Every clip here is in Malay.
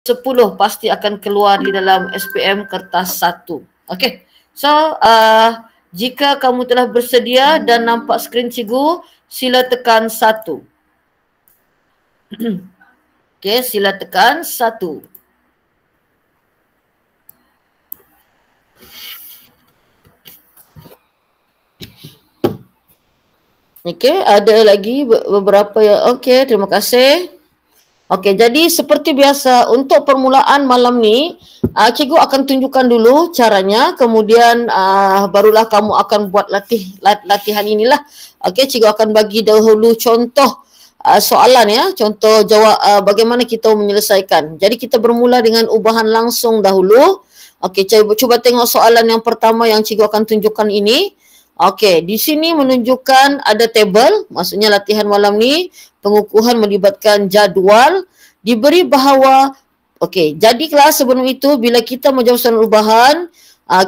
10 pasti akan keluar di dalam SPM kertas 1. Okey. So, jika kamu telah bersedia dan nampak skrin cikgu, sila tekan 1. Okey, sila tekan 1. Okey, ada lagi beberapa yang okey, terima kasih. Okey, jadi seperti biasa untuk permulaan malam ni, cikgu akan tunjukkan dulu caranya, kemudian barulah kamu akan buat latihan inilah. Okey, cikgu akan bagi dahulu contoh soalan ya, contoh jawab bagaimana kita menyelesaikan. Jadi kita bermula dengan ubahan langsung dahulu. Okey, cuba tengok soalan yang pertama yang cikgu akan tunjukkan ini. Okey, di sini menunjukkan ada tabel, maksudnya latihan malam ni pengukuhan melibatkan jadual, diberi bahawa okey, jadi kelas sebelum itu bila kita menjawab soalan ubahan,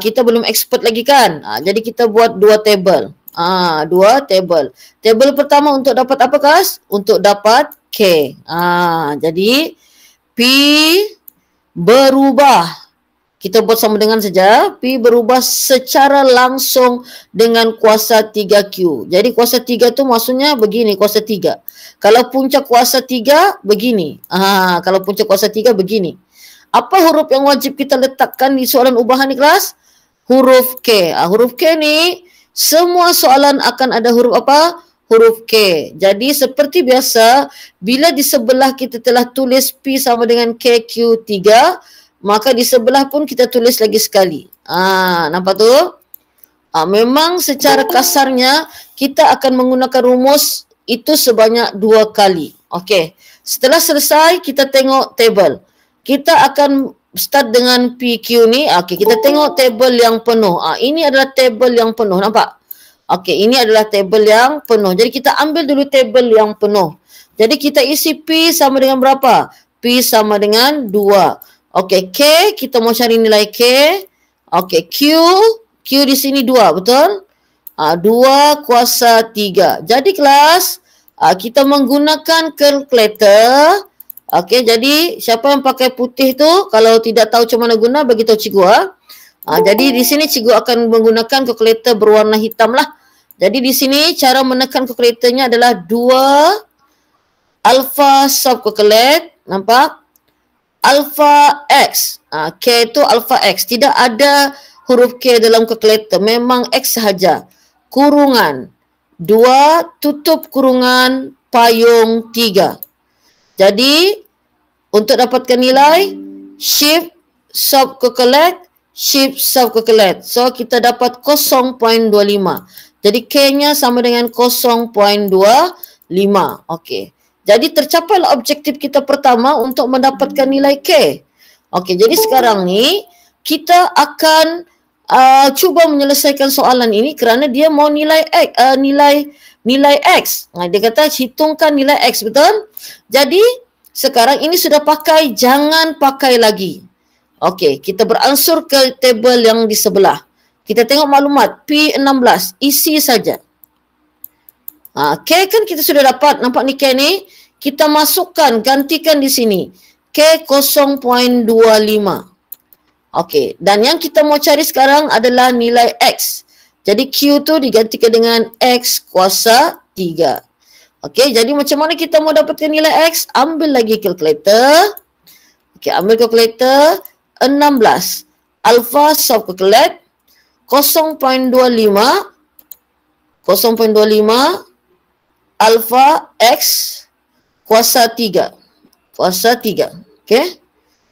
kita belum expert lagi kan? Jadi kita buat dua tabel. Dua tabel. Tabel pertama untuk dapat apa kelas? Untuk dapat K. Jadi P berubah. Kita buat sama dengan saja. P berubah secara langsung dengan kuasa 3Q. Jadi kuasa 3 tu maksudnya begini, kuasa 3. Kalau puncak kuasa 3, begini. Kalau puncak kuasa 3, begini. Apa huruf yang wajib kita letakkan di soalan ubahan ni kelas? Huruf K. Huruf K ni, semua soalan akan ada huruf apa? Huruf K. Jadi seperti biasa, bila di sebelah kita telah tulis P sama dengan KQ3, maka di sebelah pun kita tulis lagi sekali. Nampak tu? Memang secara kasarnya kita akan menggunakan rumus itu sebanyak 2 kali. Okey. Setelah selesai kita tengok table. Kita akan start dengan PQ ni. Okey, kita tengok table yang penuh. Ini adalah table yang penuh. Nampak? Okey, ini adalah table yang penuh. Jadi kita ambil dulu table yang penuh. Jadi kita isi P sama dengan berapa? P sama dengan 2. Okey, K, kita mau cari nilai K. Okey, Q di sini 2, betul? 2 kuasa 3. Jadi kelas, kita menggunakan kalkulator. Okey, jadi siapa yang pakai putih tu, kalau tidak tahu macam mana guna, bagi tahu cikgu. Jadi di sini cikgu akan menggunakan kalkulator berwarna hitam lah. Jadi di sini cara menekan kalkulatornya adalah 2 alpha subkalkulat, nampak? Alpha X. K itu alpha X. Tidak ada huruf K dalam kalkulator. Memang X sahaja. Kurungan 2 tutup kurungan payung 3. Jadi untuk dapatkan nilai, shift subkalkulat, shift subkalkulat. So kita dapat 0.25. Jadi K-nya sama dengan 0.25. Okey. Jadi tercapailah objektif kita pertama untuk mendapatkan nilai K. Okey, jadi sekarang ni kita akan cuba menyelesaikan soalan ini kerana dia mau nilai X. Dia kata hitungkan nilai X, betul? Jadi sekarang ini sudah pakai, jangan pakai lagi. Okey, kita beransur ke tabel yang di sebelah. Kita tengok maklumat P16, isi saja. K kan kita sudah dapat, nampak ni K ni, kita masukkan, gantikan di sini. K 0.25. Okey, dan yang kita mau cari sekarang adalah nilai X. Jadi Q tu digantikan dengan X kuasa 3. Okey, jadi macam mana kita mau dapatkan nilai X? Ambil lagi kalkulator. Okey, ambil kalkulator 16. Alpha subkalkulat 0.25 alpha X kuasa 3. Kuasa 3. Okey.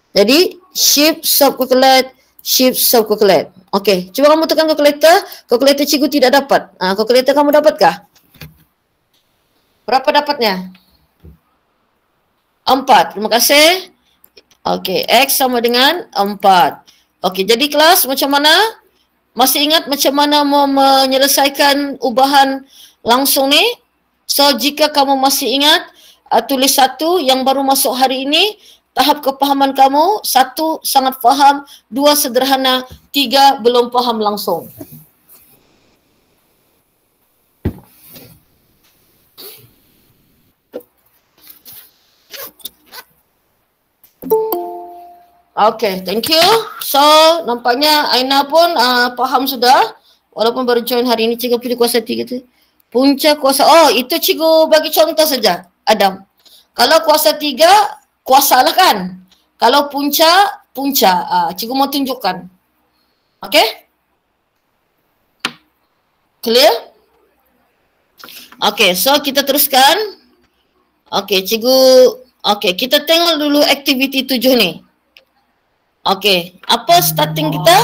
Jadi shift subkalkulat, shift subkalkulat. Okey, cuba kamu tekan kalkulator. Kalkulator cikgu tidak dapat. Kalkulator kamu dapatkah? Berapa dapatnya? 4. Terima kasih. Okey, X sama dengan 4. Okey, jadi kelas macam mana? Masih ingat macam mana mau menyelesaikan ubahan langsung ni? So, jika kamu masih ingat, tulis 1 yang baru masuk hari ini, tahap kepahaman kamu, 1 sangat faham, 2 sederhana, 3 belum faham langsung. Okay, thank you. So, nampaknya Aina pun faham sudah. Walaupun baru join hari ini, cikgu pilih kuasa 3 tu. Punca kuasa, oh itu cikgu bagi contoh saja, Adam. Kalau kuasa 3, kuasa lah kan. Kalau punca, punca. Cikgu mau tunjukkan. Okay? Clear? Okay, so kita teruskan. Okay, cikgu. Okay, kita tengok dulu aktiviti 7 ni. Okay, apa starting kita?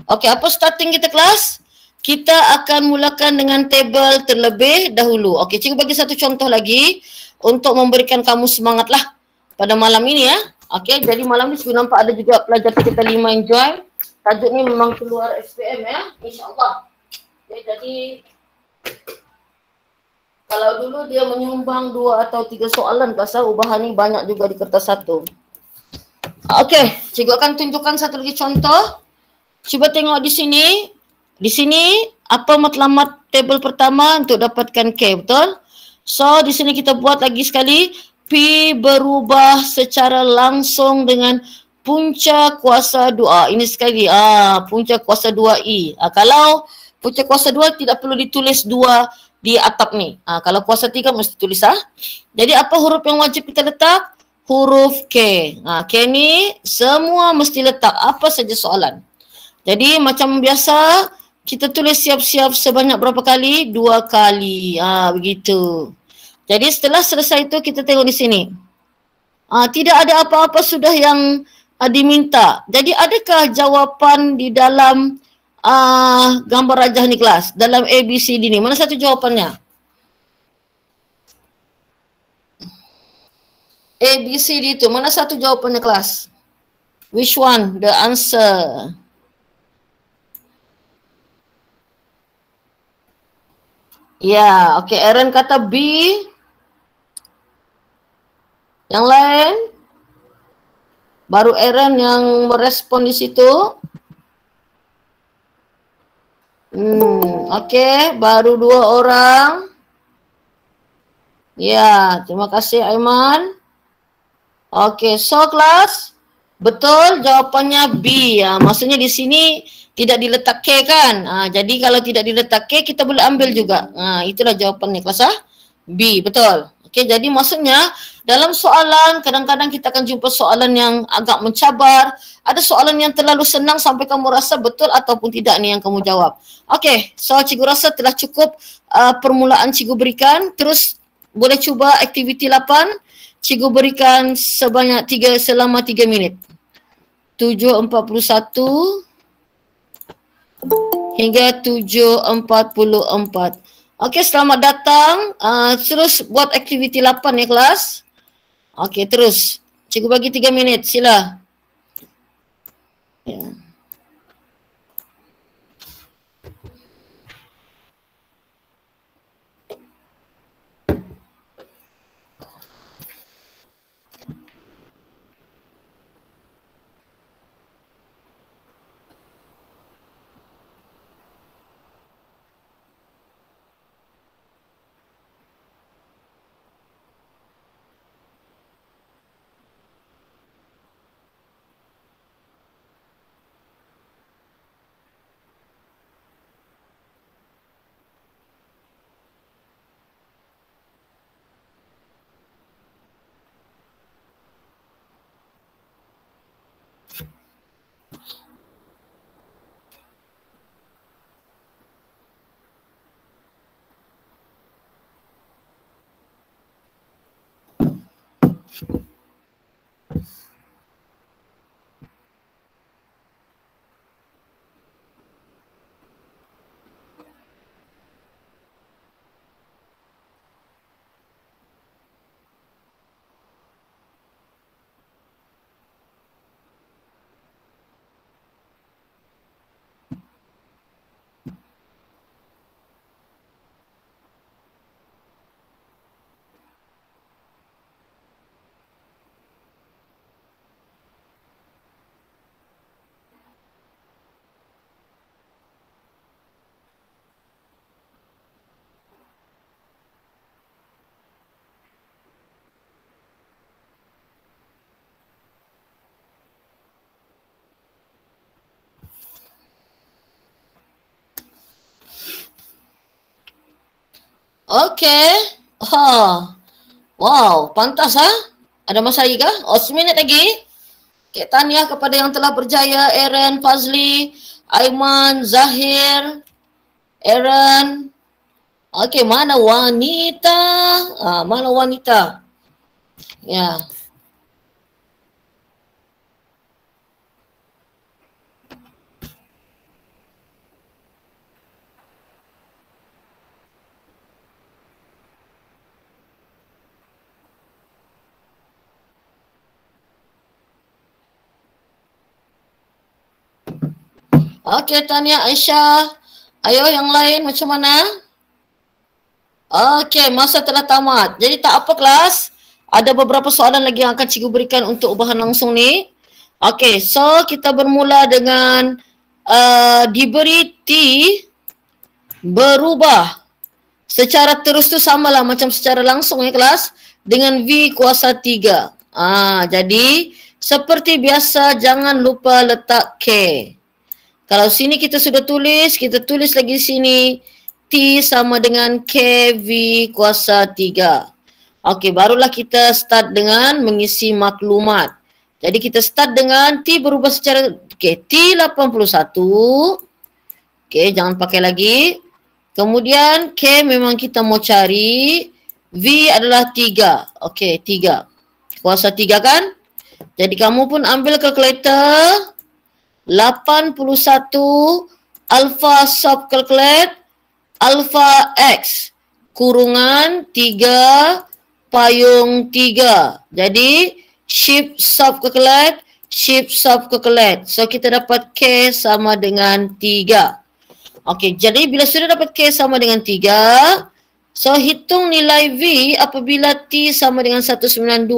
Okay, apa starting kita kelas? Kita akan mulakan dengan table terlebih dahulu. Okay, cikgu bagi satu contoh lagi untuk memberikan kamu semangat lah pada malam ini ya. Okay, jadi malam ni cikgu nampak ada juga pelajar kita 5 yang join. Tajuk ni memang keluar SPM ya, insyaAllah. Okay, jadi kalau dulu dia menyumbang 2 atau 3 soalan, pasal ubahan ni banyak juga di kertas 1. Okey, cikgu akan tunjukkan satu lagi contoh. Cuba tengok di sini. Di sini apa matlamat tabel pertama untuk dapatkan K, betul? So di sini kita buat lagi sekali. P berubah secara langsung dengan punca kuasa 2. Ini sekali punca kuasa 2I. Kalau punca kuasa 2 tidak perlu ditulis 2 di atap ni. Kalau kuasa 3 mesti tulis Jadi apa huruf yang wajib kita letak? Huruf K. K ni semua mesti letak apa saja soalan. Jadi macam biasa kita tulis siap-siap sebanyak berapa kali? 2 kali. Begitu. Jadi setelah selesai itu kita tengok di sini. Tidak ada apa-apa sudah yang diminta. Jadi adakah jawapan di dalam gambar rajah ni kelas? Dalam ABCD ni. Mana satu jawapannya? ABCD itu. Mana satu jawapannya kelas? Which one? The answer. Ya, okey. Aaron kata B. Yang lain? Baru Aaron yang merespon di situ. Okey, baru 2 orang. Ya, terima kasih Aiman. Okey, so kelas. Betul jawapannya B. Maksudnya di sini tidak diletak K kan? Jadi kalau tidak diletak K kita boleh ambil juga. Itulah jawapannya kelas B, betul. Okey, jadi maksudnya dalam soalan kadang-kadang kita akan jumpa soalan yang agak mencabar. Ada soalan yang terlalu senang sampai kamu rasa betul ataupun tidak ni yang kamu jawab. Okey, so cikgu rasa telah cukup permulaan cikgu berikan. Terus boleh cuba aktiviti 8. Cikgu berikan selama 3 minit. 7.41 hingga 7.44. Okey, selamat datang. Terus buat aktiviti 8 ya kelas. Okey, terus. Cikgu bagi 3 minit, sila. Ya. Okey. Oh. Wow, pantas ha? Ada masa lagi kah? Oh, 1 minit lagi. Okay, tahniah kepada yang telah berjaya, Aaron, Fazli, Aiman, Zahir, Aaron. Okey, mana wanita? Mana wanita? Ya. Okey, tahniah Aisyah. Ayo yang lain macam mana? Okey, masa telah tamat. Jadi tak apa kelas. Ada beberapa soalan lagi yang akan cikgu berikan untuk ubahan langsung ni. Okey, so kita bermula dengan diberi T berubah. Secara terus tu samalah macam secara langsung ya kelas. Dengan V kuasa 3. Jadi seperti biasa jangan lupa letak K. Kalau sini kita sudah tulis, kita tulis lagi sini T sama dengan KV kuasa 3. Okey, barulah kita start dengan mengisi maklumat. Jadi kita start dengan T berubah secara T81. Okey, jangan pakai lagi. Kemudian K memang kita mau cari. V adalah 3. Okey, 3. Kuasa 3 kan? Jadi kamu pun ambil kalkulator. 81 alpha subcalculate alpha x kurungan 3 payung 3. Jadi shift subcalculate. So kita dapat K sama dengan 3. Okey, jadi bila sudah dapat K sama dengan 3, so hitung nilai V apabila T sama dengan 192.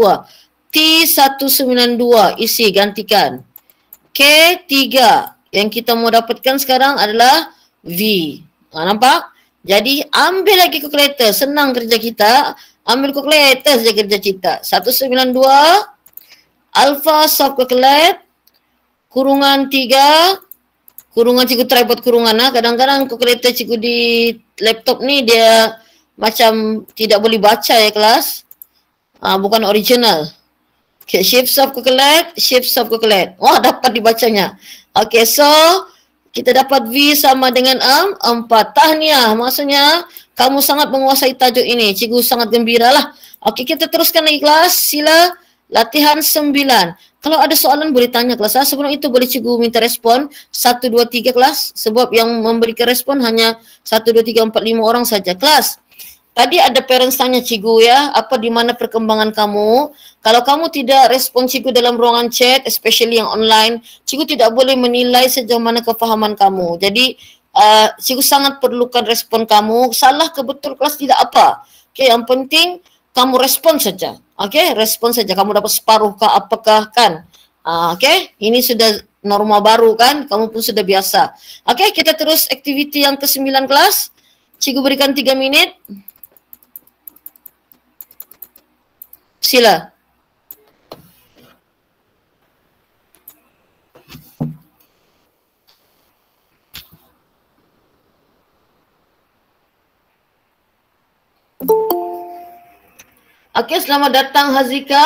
T192 isi gantikan. K3 yang kita mau dapatkan sekarang adalah V. Nampak? Jadi ambil lagi kalkulator. Senang kerja kita. Ambil kalkulator saja kerja kita. 192 alpha subcalculate kurungan 3. Kurungan cikgu try buat kurungan. Kadang-kadang kalkulator cikgu di laptop ni dia macam tidak boleh baca ya kelas. Bukan original. Okay, shift subcalculate. Wah, dapat dibacanya. Okay, so kita dapat V sama dengan 4. Tahniah, maksudnya kamu sangat menguasai tajuk ini. Cikgu sangat gembira lah. Okay, kita teruskan lagi kelas. Sila latihan 9. Kalau ada soalan boleh tanya kelas. Sebelum itu boleh cikgu minta respon 1, 2, 3 kelas. Sebab yang memberikan respon hanya 1, 2, 3, 4, 5 orang saja. Kelas. Tadi ada parents tanya cikgu ya, apa di mana perkembangan kamu? Kalau kamu tidak respon cikgu dalam ruangan chat, especially yang online, cikgu tidak boleh menilai sejauh mana kefahaman kamu. Jadi cikgu sangat perlukan respon kamu. Salah ke betul kelas tidak apa. Okay, yang penting kamu respon saja. Okay, respon saja. Kamu dapat separuh kah apakah kan? Okay, ini sudah norma baru kan? Kamu pun sudah biasa. Okay, kita terus aktiviti yang ke-9 kelas. Cikgu berikan 3 minit. Sila. Okey, selamat datang Hazika.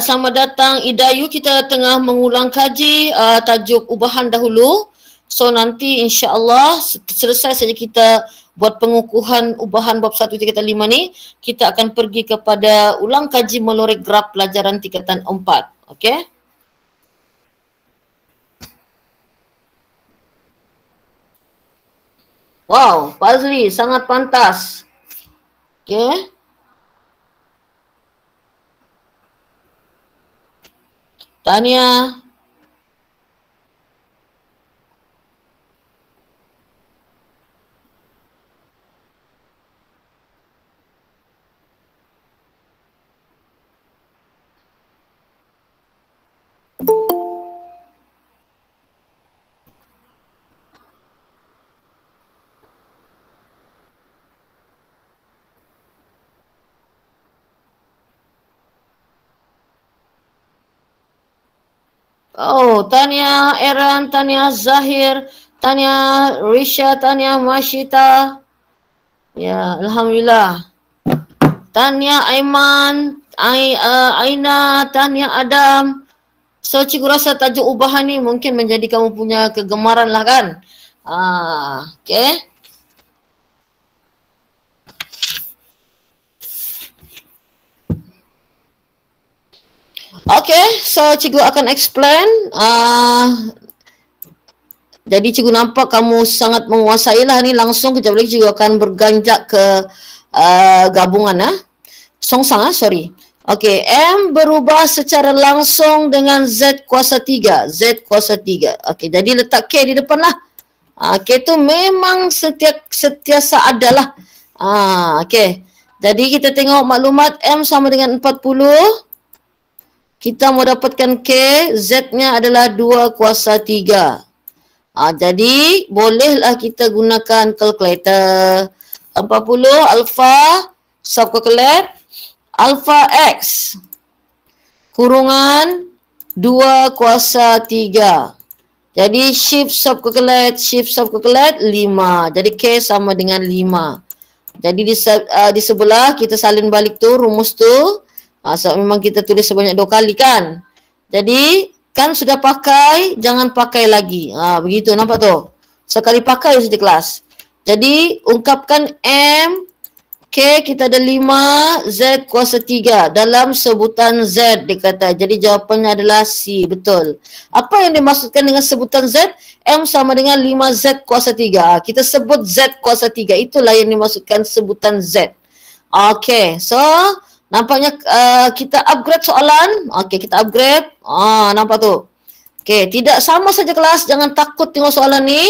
Selamat datang Idayu. Kita tengah mengulang kaji tajuk ubahan dahulu. So nanti insya-Allah selesai saja kita buat pengukuhan ubahan bab 1 tingkatan 5 ni, kita akan pergi kepada ulang kaji melorek graf pelajaran tingkatan 4. Okey? Wow, Fazli sangat pantas. Okey? Tahniah. Oh, tahniah Aaron, tahniah Zahir, tahniah Risha, tahniah Mashita. Ya, Alhamdulillah. Tania Aiman, Aina, Tania Adam. So, cikgu rasa tajuk ubahan ni mungkin menjadi kamu punya kegemaran lah kan? Okay. Okay, so cikgu akan explain. Jadi cikgu nampak kamu sangat menguasai lah ni, langsung kejap lagi cikgu akan berganjak ke gabungan songsang sorry. Okey, M berubah secara langsung dengan Z kuasa 3. Z kuasa 3. Okey, jadi letak K di depan lah. K tu memang sentiasa ada lah. Okey. Jadi kita tengok maklumat M sama dengan 40. Kita mau dapatkan K, Z-nya adalah 2 kuasa 3. Jadi bolehlah kita gunakan kalkulator. 40 alfa subkalkulat alfa X kurungan 2 kuasa 3. Jadi shift subkalkulat 5. Jadi K sama dengan 5. Jadi di sebelah kita salin balik tu rumus tu. So memang kita tulis sebanyak 2 kali kan. Jadi kan sudah pakai, jangan pakai lagi. Begitu nampak tu. Sekali pakai saja kelas. Jadi ungkapkan M K kita ada 5, Z kuasa 3 dalam sebutan Z dikata. Jadi jawapannya adalah C, betul. Apa yang dimaksudkan dengan sebutan Z? M sama dengan 5Z kuasa 3. Kita sebut Z kuasa 3. Itulah yang dimaksudkan sebutan Z. Okay, so nampaknya kita upgrade soalan. Okay, kita upgrade. Nampak tu. Okay, tidak sama saja kelas. Jangan takut tengok soalan ni.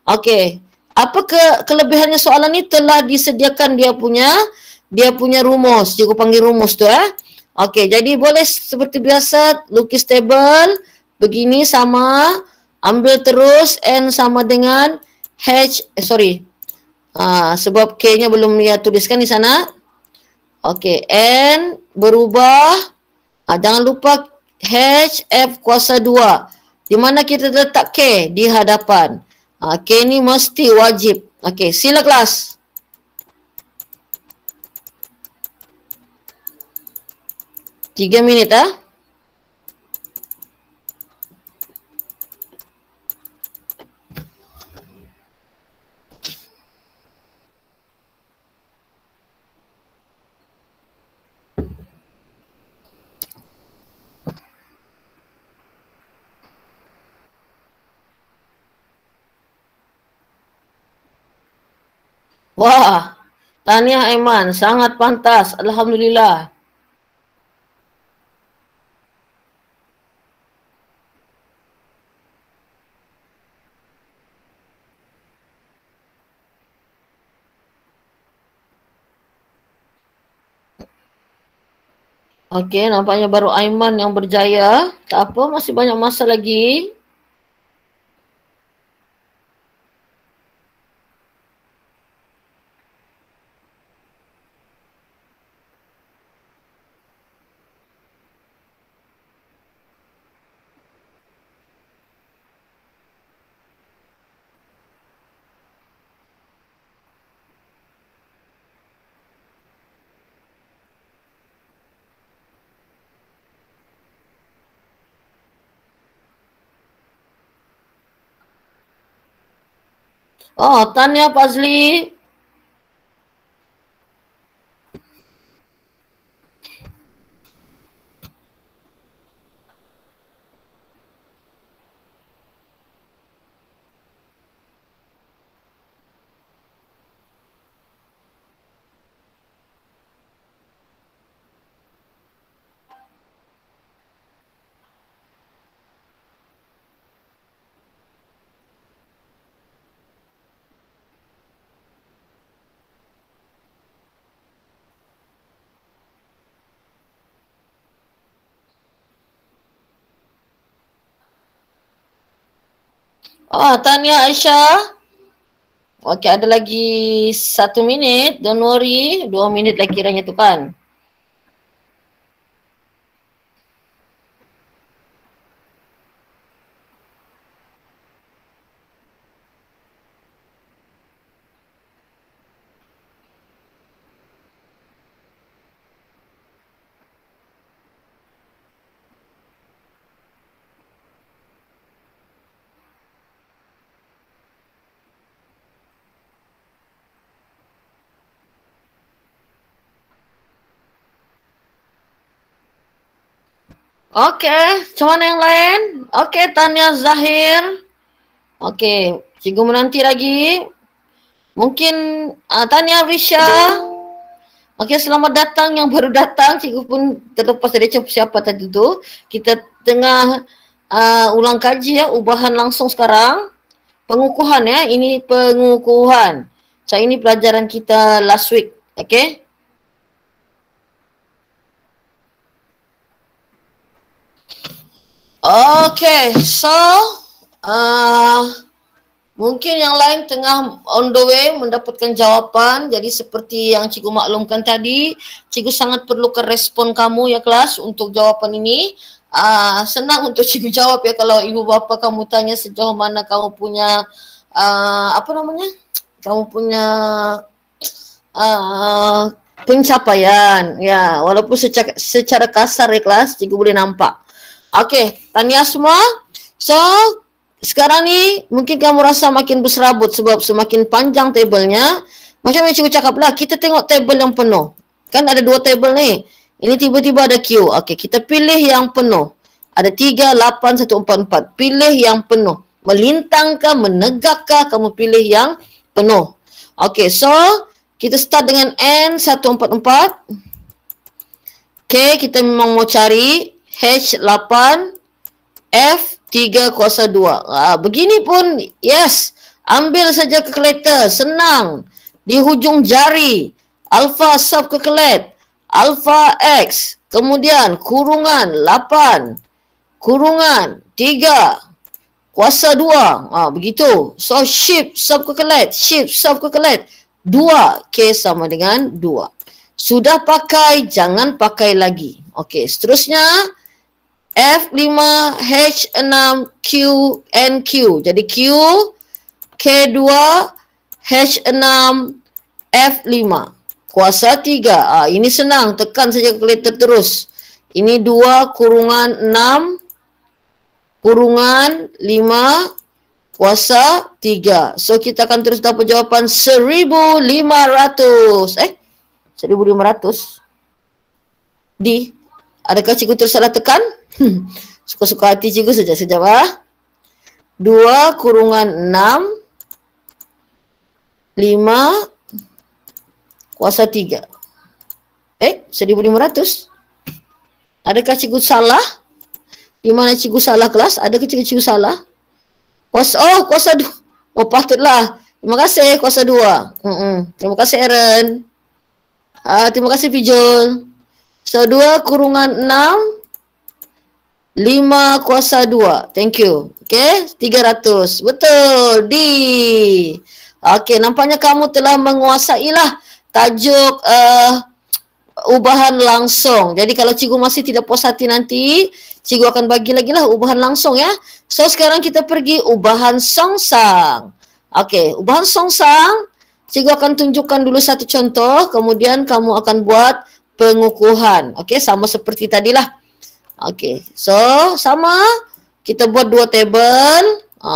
Okay. Apa kelebihannya soalan ni? Telah disediakan dia punya rumus. Cikgu panggil rumus tu Okey, jadi boleh seperti biasa lukis tabel begini sama, ambil terus N sama dengan sebab K-nya belum dia tuliskan di sana. Okey, N berubah. Jangan lupa H F kuasa 2. Di mana kita letak K? Di hadapan. K ni mesti wajib. Okey, sila kelas. Tiga minit Wah, Tania Aiman, sangat pantas. Alhamdulillah. Okey, nampaknya baru Aiman yang berjaya. Tak apa, masih banyak masa lagi. Tanya Fazli. Tanya Aisyah. Okey, ada lagi 1 minit. Don't worry. 2 minit lagi kiranya tu kan. Oke, cuman yang lain? Oke, Tania Zahir. Oke, cikgu menanti lagi. Mungkin Tania Risha. Oke, selamat datang yang baru datang. Cikgu pun terlepas dari siapa tadi tu. Kita tengah ulang kaji ya, ubahan langsung sekarang. Pengukuhan ya, ini pengukuhan. So, ini pelajaran kita last week. Oke. Okay, so mungkin yang lain tengah on the way mendapatkan jawapan. Jadi seperti yang cikgu maklumkan tadi, cikgu sangat perlukan respon kamu ya kelas untuk jawapan ini. Senang untuk cikgu jawab ya kalau ibu bapa kamu tanya sejauh mana kamu punya kamu punya pencapaian ya, walaupun secara kasar ya kelas, cikgu boleh nampak. Okey, tahniah semua. So, sekarang ni mungkin kamu rasa makin berserabut sebab semakin panjang tabelnya. Macam yang cikgu cakap lah, kita tengok tabel yang penuh. Kan ada 2 tabel ni. Ini tiba-tiba ada Q. Okey, kita pilih yang penuh. Ada 3, 8, 1, 4, 4. Pilih yang penuh. Melintangkah, menegakkah, kamu pilih yang penuh. Okey, so kita start dengan N144. Okey, kita memang mau cari H8, F3 kuasa 2. Begini pun, yes. Ambil saja kalkulator, senang. Di hujung jari, alfa sub kalkulat, alfa X, kemudian kurungan 8, kurungan 3, kuasa 2. Begitu. So, shift sub kalkulat, 2, K sama dengan 2. Sudah pakai, jangan pakai lagi. Okey, seterusnya F5, H6, Q, NQ. Jadi Q, K2, H6, F5. Kuasa 3. Ini senang. Tekan saja kalkulator terus. Ini 2 kurungan 6, kurungan 5, kuasa 3. So, kita akan terus dapat jawapan 1,500. 1,500. Adakah cikgu tersalah tekan? Suka-suka hati cikgu saja. Sekejap 2 kurungan 6, 5, kuasa 3. 1,500. Adakah cikgu salah? Di mana cikgu salah kelas? Adakah cikgu salah? Kuasa 2. Patutlah. Terima kasih kuasa 2. Terima kasih Aaron. Terima kasih Pijol. So 2 kurungan 6, 5 kuasa 2. Thank you. Okay, 300. Betul. D. Okay, nampaknya kamu telah menguasailah tajuk ubahan langsung. Jadi kalau cikgu masih tidak puas hati nanti, cikgu akan bagi lagi lah ubahan langsung ya. So sekarang kita pergi ubahan songsang. Okay, ubahan songsang, cikgu akan tunjukkan dulu satu contoh, kemudian kamu akan buat pengukuhan. Okay, sama seperti tadilah. Okay, so sama. Kita buat 2 tabel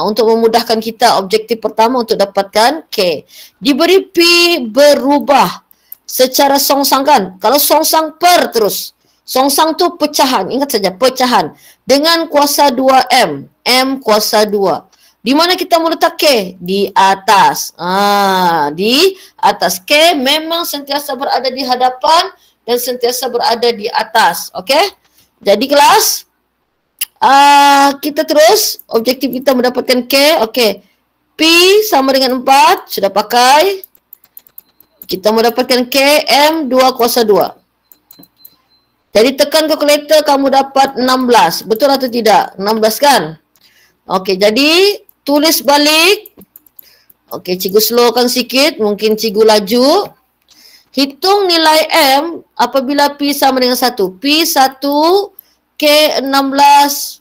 untuk memudahkan kita. Objektif pertama untuk dapatkan K. Diberi P berubah secara songsang kan. Kalau songsang per terus. Songsang tu pecahan. Ingat saja pecahan. Dengan kuasa 2M. M kuasa 2. Di mana kita mau letak K? Di atas. Di atas. K memang sentiasa berada di hadapan dan sentiasa berada di atas. Okey? Jadi kelas, kita terus objektif kita mendapatkan K. Okey. P sama dengan 4, sudah pakai. Kita mendapatkan K M 2 kuasa 2. Jadi tekan kalkulator kamu dapat 16. Betul atau tidak? 16 kan? Okey, jadi tulis balik. Okey, cikgu slowkan sikit, mungkin cikgu laju. Hitung nilai M apabila P sama dengan 1. P 1, K 16,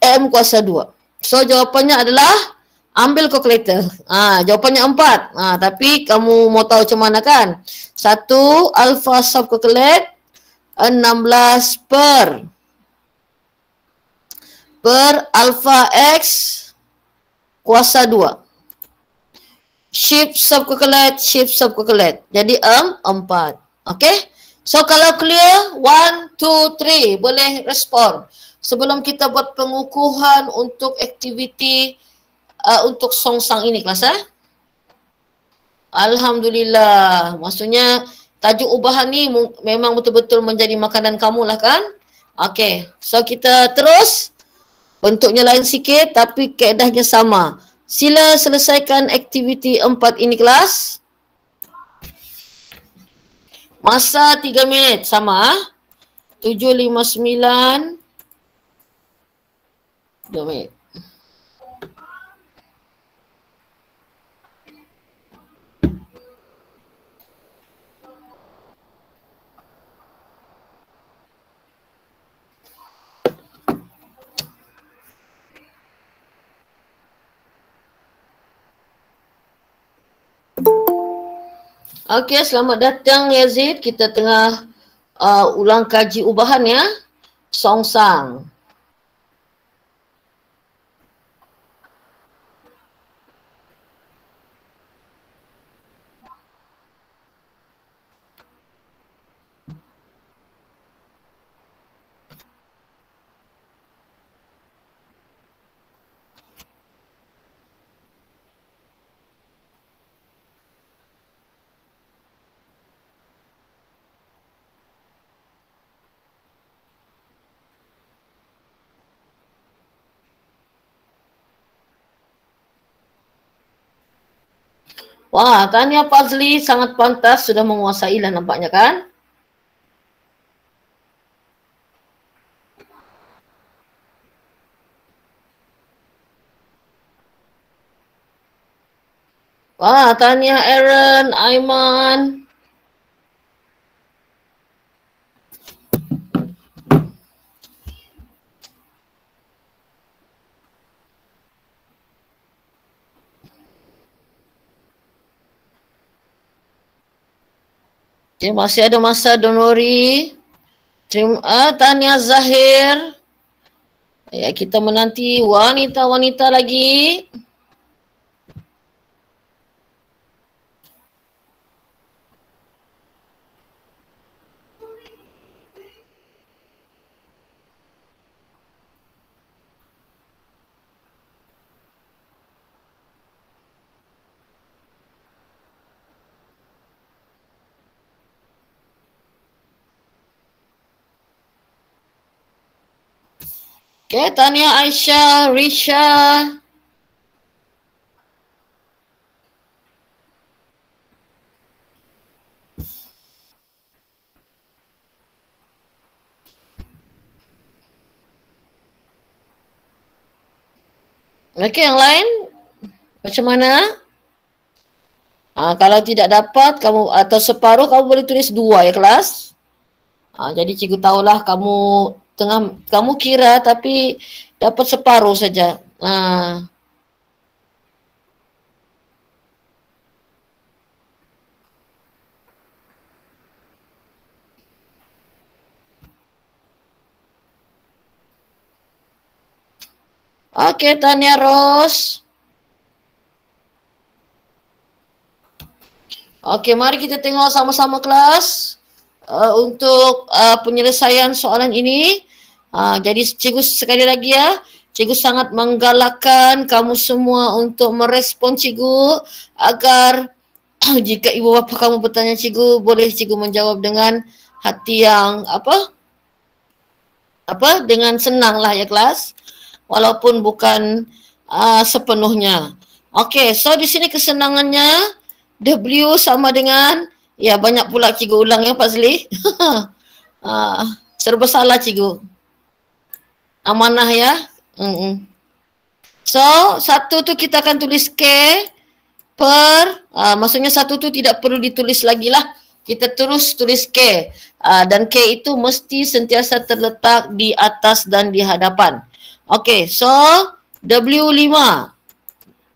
M kuasa 2. So jawapannya adalah ambil kalkulator. Jawapannya 4. Tapi kamu mau tahu macam mana kan? 1 alpha sub kalkulat 16 per alpha X kuasa 2. Shift sub kalkulat. Jadi 4. Okey? So kalau clear, 1, 2, 3 boleh respon. Sebelum kita buat pengukuhan untuk aktiviti untuk songsang ini kelas Alhamdulillah. Maksudnya tajuk ubahan ni memang betul-betul menjadi makanan kamu lah kan? Okey. So kita terus. Bentuknya lain sikit tapi kaedahnya sama. Sila selesaikan aktiviti 4 ini kelas. Masa 3 minit sama. 7:59. 2 minit. Okey, selamat datang Yazid. Kita tengah ulang kaji ubahan ya. Songsang. Wah, Tania Fazli sangat pantas, sudah menguasai lah nampaknya kan? Wah, Tania, Aaron, Aiman. Okay, masih ada masa, don't worry. Tania Zahir. Ya, kita menanti wanita-wanita lagi. Okay, Tania Aisyah, Risha. Okay, yang lain? Macam mana? Kalau tidak dapat kamu atau separuh, kamu boleh tulis 2 ya kelas. Jadi cikgu tahulah kamu kira tapi dapat separuh saja. Okey, Tania Ros. Okey, mari kita tengok sama-sama kelas untuk penyelesaian soalan ini. Jadi cikgu sekali lagi ya, cikgu sangat menggalakkan kamu semua untuk merespon cikgu agar jika ibu bapa kamu bertanya cikgu, boleh cikgu menjawab dengan hati yang dengan senang lah ya kelas, walaupun bukan sepenuhnya. Okey, so di sini kesenangannya W sama dengan, ya banyak pula cikgu ulang ya Fazli. Serba salah cikgu. Amanah ya. So, 1 tu kita akan tulis K per, maksudnya 1 tu tidak perlu ditulis lagi lah. Kita terus tulis K. Dan K itu mesti sentiasa terletak di atas dan di hadapan. Okey, so W5.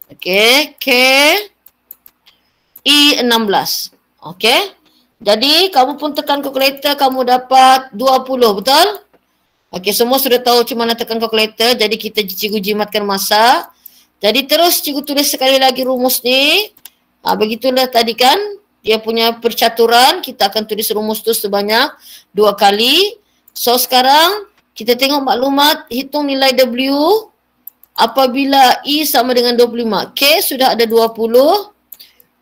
Okey, K I16. Okey. Jadi kamu pun tekan kalkulator, kamu dapat 20, betul? Okey, semua sudah tahu macam mana tekan kalkulator. Jadi kita cikgu jimatkan masa. Jadi terus cikgu tulis sekali lagi rumus ni. Begitulah tadi kan. dia punya percaturan, kita akan tulis rumus tu sebanyak 2 kali. So sekarang kita tengok maklumat, hitung nilai W apabila I sama dengan 25. K sudah ada 20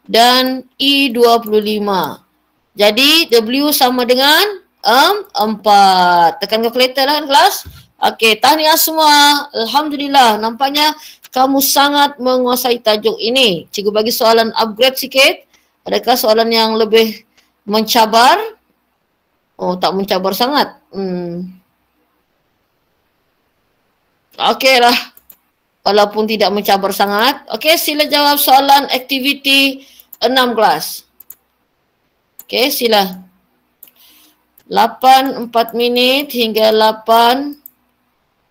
dan I 25. Jadi W sama dengan 4. Tekan kalkulator lah kelas. Okey, tahniah semua. Alhamdulillah, nampaknya kamu sangat menguasai tajuk ini. Cikgu bagi soalan upgrade sikit. Adakah soalan yang lebih mencabar? Oh, tak mencabar sangat. Okey lah. Walaupun tidak mencabar sangat. Okey, sila jawab soalan aktiviti 6 kelas. Okey, sila. 8, 4 minit hingga 8,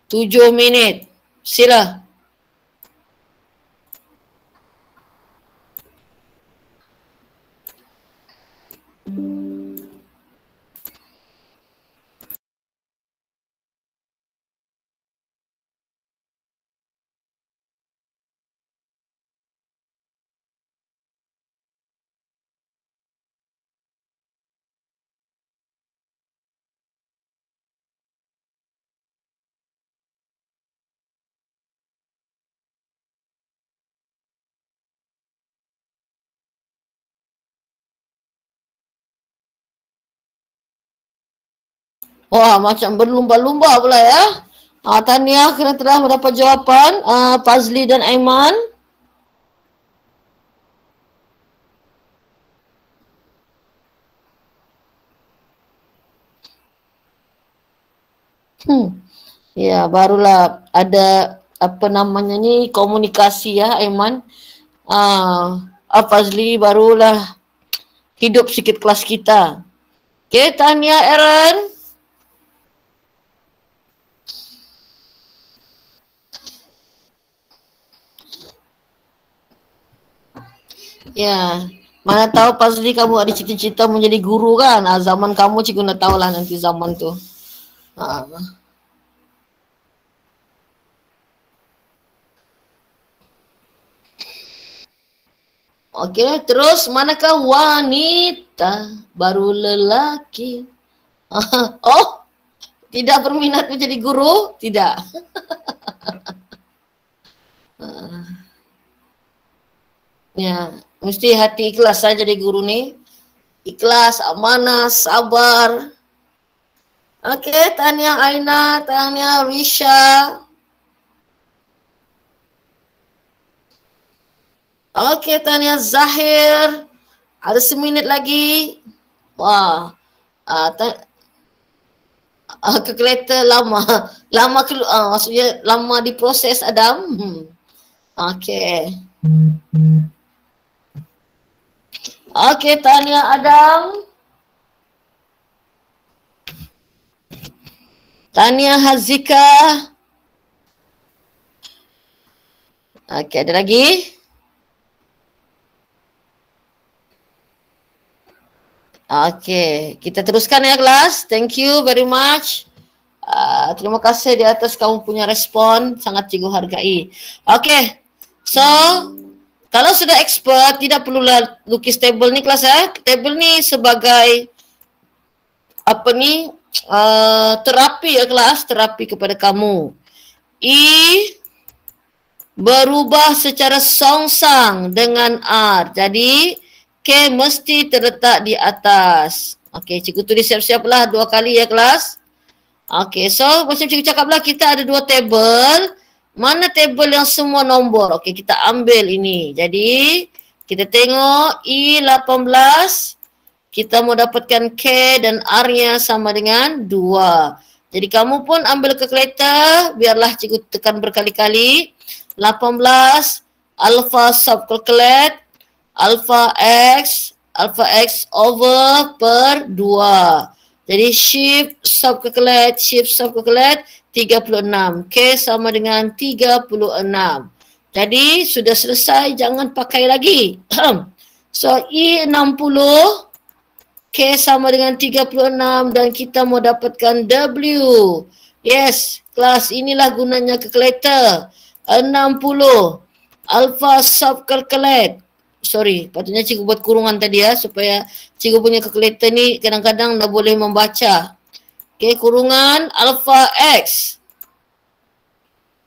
7 minit. Sila. Wah, macam berlumba-lumba pula ya. Tahniah kerana telah mendapat jawapan. Fazli dan Aiman. Ya, barulah ada apa namanya ni, komunikasi ya Aiman. Fazli barulah hidup sikit kelas kita. Okey, tahniah Aaron. Ya, mana tahu Fazli kamu ada cita-cita menjadi guru kan? Zaman kamu cikgu nak tahulah nanti zaman tu. Okey, terus manakah wanita baru lelaki? Oh, tidak berminat menjadi guru? Tidak. Ya, mesti hati ikhlas saja jadi guru ni. Ikhlas, amanah, sabar. Okey, tahniah Aina, tahniah Risha. Okey, tahniah Zahir. Ada seminit lagi. Wah. Kalkulator lama. Maksudnya lama diproses Adam. Okey. Okey, tahniah Adam. Tahniah Hazika. Okey, ada lagi? Okey, kita teruskan ya kelas. Thank you very much. Terima kasih di atas kamu punya respon, sangat cikgu hargai. Okey, so kalau sudah expert tidak perlulah lukis table ni kelas ya. Table ni sebagai apa ni, terapi ya kelas, terapi kepada kamu. I berubah secara songsang dengan R. Jadi K mesti terletak di atas. Okey, cikgu tulis siap-siaplah 2 kali ya kelas. Okey, so macam cikgu cakaplah kita ada 2 table. Mana table yang semua nombor? Okey, kita ambil ini. Jadi kita tengok I18. Kita mau dapatkan K dan R-nya sama dengan 2. Jadi kamu pun ambil kalkulator. Biarlah cikgu tekan berkali-kali. 18 alpha subcalculate alpha x over per 2. Jadi shift subcalculate 36. K sama dengan 36. Jadi sudah selesai, jangan pakai lagi. So I60, K sama dengan 36 dan kita mau dapatkan W. Yes, kelas inilah gunanya kalkulator. 60 alpha subcalculate sorry, patutnya cikgu buat kurungan tadi ya, supaya cikgu punya kalkulator ni kadang-kadang dah boleh membaca. Okay, kurungan alpha x.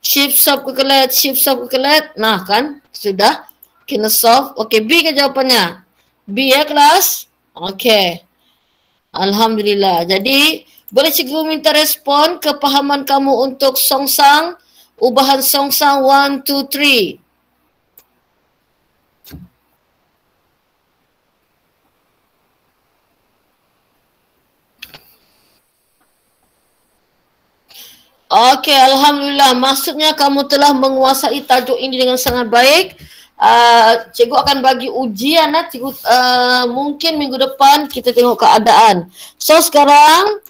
Shift sub calculate. Nah kan, sudah kena solve. Okay, B ke jawapannya? B ya kelas? Okay. Alhamdulillah. Jadi, boleh cikgu minta respon kepahaman kamu untuk songsang, ubahan songsang 1, 2, 3. Okey, Alhamdulillah. Maksudnya kamu telah menguasai tajuk ini dengan sangat baik. Cikgu akan bagi ujian cikgu, mungkin minggu depan kita tengok keadaan. So sekarang,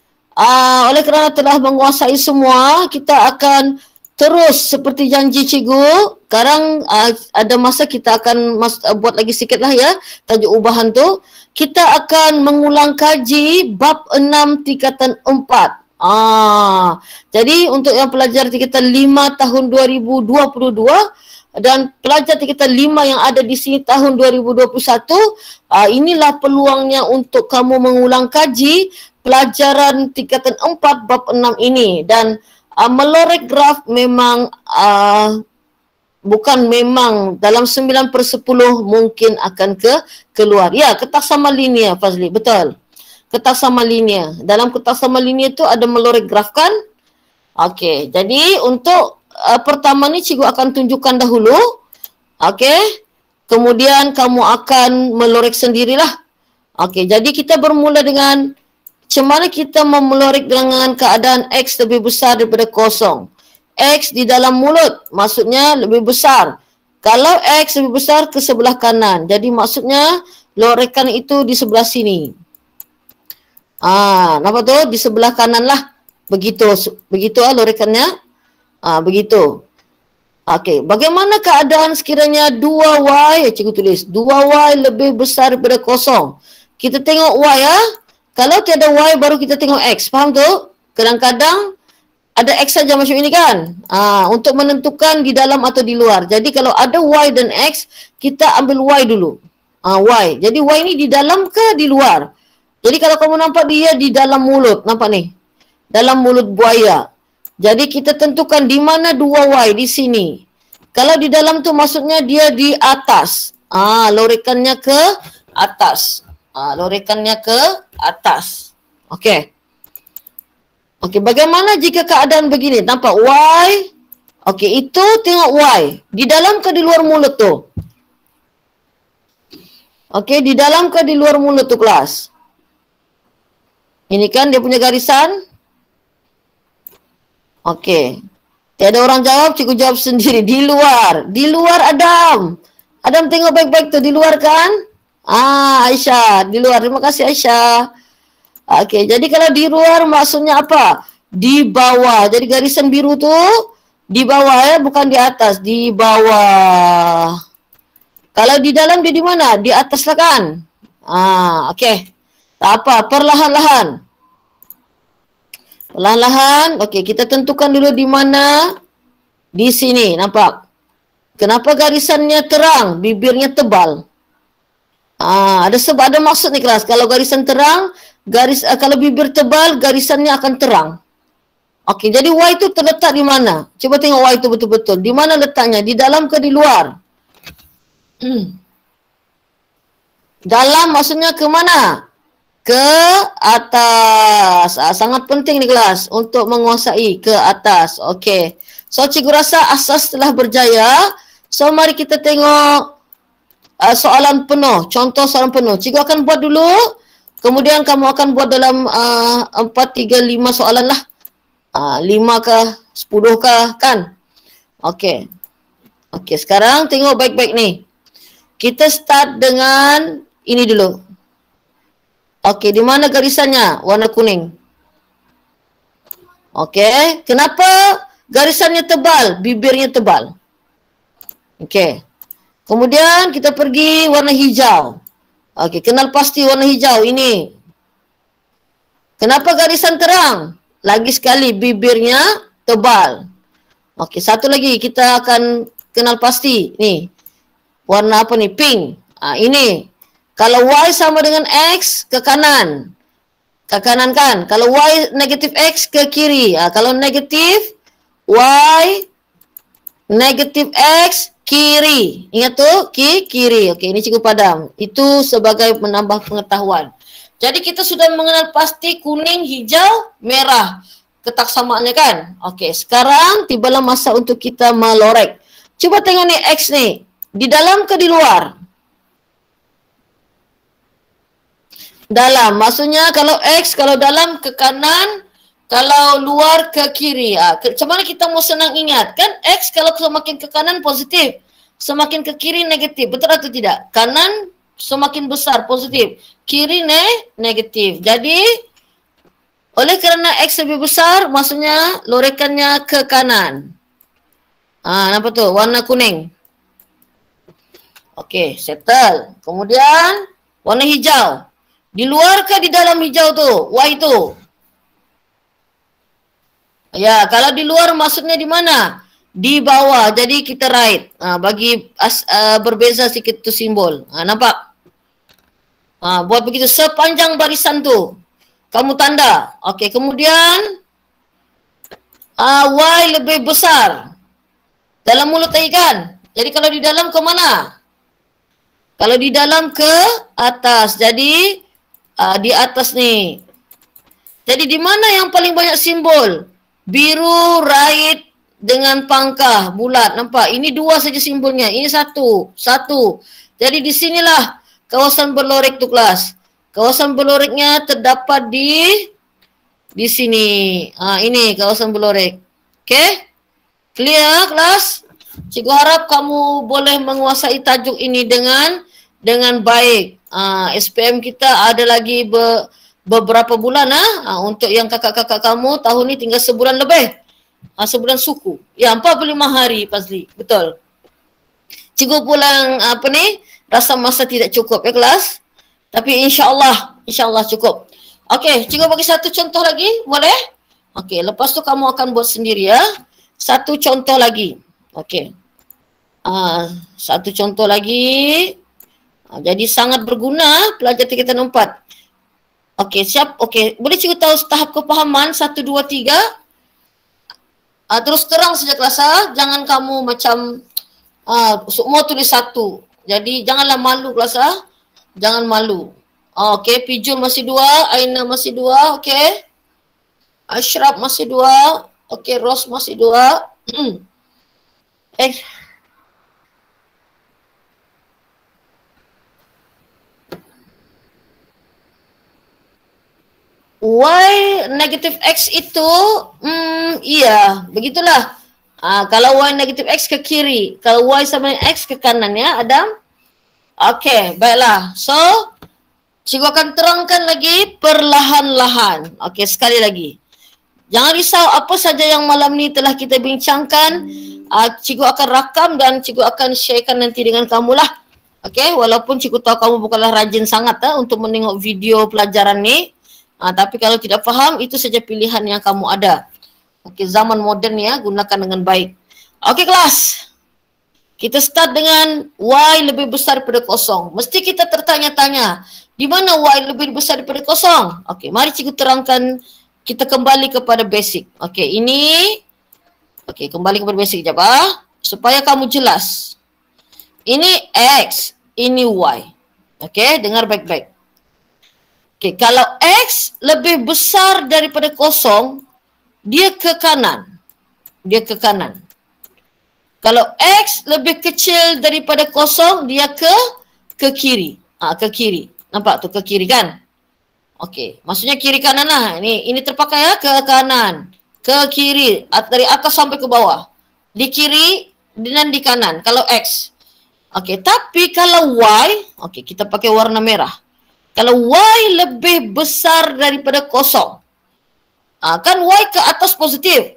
oleh kerana telah menguasai semua, kita akan terus seperti janji cikgu. Sekarang ada masa kita akan buat lagi sikit lah ya, tajuk ubahan tu. Kita akan mengulang kaji bab 6 tingkatan 4. Jadi untuk yang pelajar tingkatan 5 tahun 2022 dan pelajar tingkatan 5 yang ada di sini tahun 2021, inilah peluangnya untuk kamu mengulang kaji pelajaran tingkatan 4 bab 6 ini. Dan melorek graf memang bukan memang dalam 9/10 mungkin akan keluar. Ya, ketak sama linear Fazli, betul. Ketak sama linear. Dalam ketak sama linear tu ada melorek graf kan? Okey, jadi untuk pertama ni cikgu akan tunjukkan dahulu. Okey. Kemudian kamu akan melorek sendirilah. Okey, jadi kita bermula dengan macam mana kita melorek dengan keadaan X lebih besar daripada kosong. X di dalam mulut maksudnya lebih besar. Kalau X lebih besar ke sebelah kanan. Jadi maksudnya lorekan itu di sebelah sini. Nampak tu? Di sebelah kanan lah. Begitu lorekannya. Begitu. Okey. Bagaimana keadaan sekiranya 2Y? Cikgu tulis. 2Y lebih besar daripada kosong. Kita tengok Y ya. Kalau tiada Y baru kita tengok X. Faham tu? Kadang-kadang ada X saja macam ini kan. Untuk menentukan di dalam atau di luar. Jadi kalau ada Y dan X, kita ambil Y dulu. Y. Jadi Y ni di dalam ke di luar? Jadi kalau kamu nampak dia di dalam mulut, nampak ni? Dalam mulut buaya. Jadi kita tentukan di mana 2Y di sini. Kalau di dalam tu maksudnya dia di atas. Lorekannya ke atas. Lorekannya ke atas. Okey. Okey, bagaimana jika keadaan begini? Nampak Y? Okey, itu tengok Y. Di dalam ke di luar mulut tu? Okey, di dalam ke di luar mulut tu kelas? Ini kan dia punya garisan. Okey. Tiada orang jawab, cikgu jawab sendiri. Di luar. Di luar Adam. Adam tengok baik-baik tu. Di luar kan? Aisyah. Di luar. Terima kasih Aisyah. Okey. Jadi kalau di luar maksudnya apa? Di bawah. Jadi garisan biru tu di bawah ya. Bukan di atas. Di bawah. Kalau di dalam dia di mana? Di atas lah kan? Okey. Tak apa, perlahan-lahan. Perlahan-lahan, okey, kita tentukan dulu di mana. Di sini, nampak? Kenapa garisannya terang, bibirnya tebal? Ada sebab, ada maksud ni kelas. Kalau garisan terang, kalau bibir tebal, garisannya akan terang. Okey, jadi Y itu terletak di mana? Cuba tengok Y itu betul-betul. Di mana letaknya? Di dalam ke di luar? Dalam maksudnya ke mana? Ke atas. Sangat penting ni kelas untuk menguasai ke atas. Okey. So cikgu rasa asas telah berjaya. So mari kita tengok soalan penuh. Contoh soalan penuh. Cikgu akan buat dulu. Kemudian kamu akan buat dalam 4, 3, 5 soalan lah. 5 kah? 10 kah? Kan? Okey. Okey, sekarang tengok baik-baik ni. Kita start dengan ini dulu. Okey, di mana garisannya? Warna kuning. Okey, kenapa garisannya tebal? Bibirnya tebal. Okey. Kemudian kita pergi warna hijau. Okey, kenal pasti warna hijau ini. Kenapa garisan terang? Lagi sekali bibirnya tebal. Okey, satu lagi kita akan kenal pasti. Ni. Warna apa ni? Pink. Ini. Kalau Y sama dengan X ke kanan. Ke kanan kan. Kalau Y negatif X ke kiri. Kalau negatif Y negatif X kiri. Ingat tuh, kiri. Okey, ini cikgu padam. Itu sebagai menambah pengetahuan. Jadi kita sudah mengenal pasti kuning, hijau, merah. Ketaksamaannya kan? Okey, sekarang tibalah masa untuk kita melorek. Cuba tengok ni X ni. Di dalam ke di luar? Dalam. Maksudnya kalau X, kalau dalam ke kanan, kalau luar ke kiri. Macam mana kita mau senang ingat? Kan X kalau semakin ke kanan positif. Semakin ke kiri negatif. Betul atau tidak? Kanan semakin besar positif. Kiri negatif. Jadi, oleh kerana X lebih besar, maksudnya lorekannya ke kanan. Nampak tu? Warna kuning. Okey, settle. Kemudian, warna hijau. Di luar ke di dalam hijau tu? Y tu? Ya, kalau di luar maksudnya di mana? Di bawah. Jadi kita right. Bagi berbeza sikit tu simbol. Nampak? Buat begitu sepanjang barisan tu. Kamu tanda. Okey, kemudian Y lebih besar. Dalam mulut ikan. Jadi kalau di dalam ke mana? Kalau di dalam ke atas. Jadi di atas ni. Jadi di mana yang paling banyak simbol? Biru, right dengan pangkah bulat. Nampak? Ini dua saja simbolnya. Ini satu. Jadi di sinilah kawasan berlorek tu kelas. Kawasan berloreknya terdapat di sini. Ini kawasan berlorek. Okey? Clear kelas? Cikgu harap kamu boleh menguasai tajuk ini dengan baik. SPM kita ada lagi beberapa bulan untuk yang kakak-kakak kamu tahun ni tinggal sebulan lebih. Sebulan suku. Ya, 45 hari Fazli. Betul. Cikgu pulang rasa masa tidak cukup ya kelas. Tapi insya-Allah cukup. Okey, cikgu bagi satu contoh lagi, boleh? Okey, lepas tu kamu akan buat sendiri ya. Satu contoh lagi. Okey. Satu contoh lagi. Jadi sangat berguna pelajar tingkatan 4. Okey, siap? Okey, boleh cikgu tahu tahap kepahaman 1, 2, 3? Terus terang saja kelas jangan kamu macam semua tulis satu. Jadi janganlah malu kelas jangan malu. Okey, Pijul masih 2, Aina masih 2, okey. Ashraf masih 2, okey, Ros masih 2. Y negatif X itu, iya, begitulah. Kalau Y negatif X ke kiri, kalau Y sama dengan X ke kanan ya, Adam. Okey, baiklah. So, cikgu akan terangkan lagi perlahan-lahan. Okey, sekali lagi. Jangan risau apa saja yang malam ni telah kita bincangkan. Cikgu akan rakam dan cikgu akan sharekan nanti dengan kamu lah. Okey, walaupun cikgu tahu kamu bukanlah rajin sangat untuk menengok video pelajaran ni. Tapi kalau tidak faham, itu saja pilihan yang kamu ada. Okey, zaman moden ya, gunakan dengan baik. Okey kelas. Kita start dengan Y lebih besar daripada kosong. Mesti kita tertanya-tanya, di mana Y lebih besar daripada kosong? Okey, mari cikgu terangkan, kita kembali kepada basic. Okey, ini. Okey, kembali kepada basic sekejap supaya kamu jelas. Ini X, ini Y. Okey, dengar baik-baik. Okay, kalau X lebih besar daripada kosong, dia ke kanan. Dia ke kanan. Kalau X lebih kecil daripada kosong, dia ke kiri. Ke kiri. Nampak tu, ke kiri kan? Okey, maksudnya kiri kanan lah. Ini terpakai ya, ke kanan. Ke kiri, dari atas sampai ke bawah. Di kiri dan di kanan, kalau X. Okey, tapi kalau Y, okey, kita pakai warna merah. Kalau Y lebih besar daripada kosong, kan Y ke atas positif.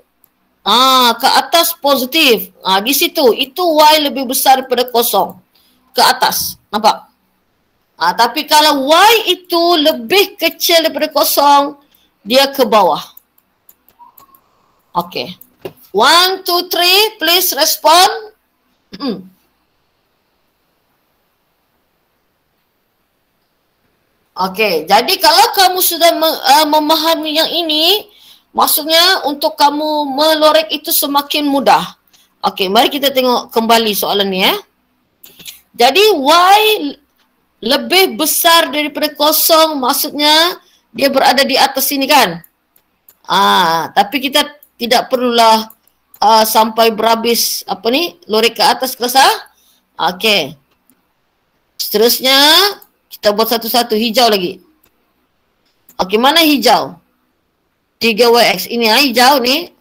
Ke atas positif. Di situ, itu Y lebih besar daripada kosong. Ke atas, nampak? Tapi kalau Y itu lebih kecil daripada kosong, dia ke bawah. Okay. 1, 2, 3, please respond. Okey, jadi kalau kamu sudah memahami yang ini, maksudnya untuk kamu melorek itu semakin mudah. Okey, mari kita tengok kembali soalan ni ya. Jadi Y lebih besar daripada kosong, maksudnya dia berada di atas sini kan? Tapi kita tidak perlulah sampai berhabis apa ni, lorek ke atas kelas ah. Okey. Seterusnya kita buat satu-satu, hijau lagi. Okey, mana hijau? 3YX. Ini hijau ni.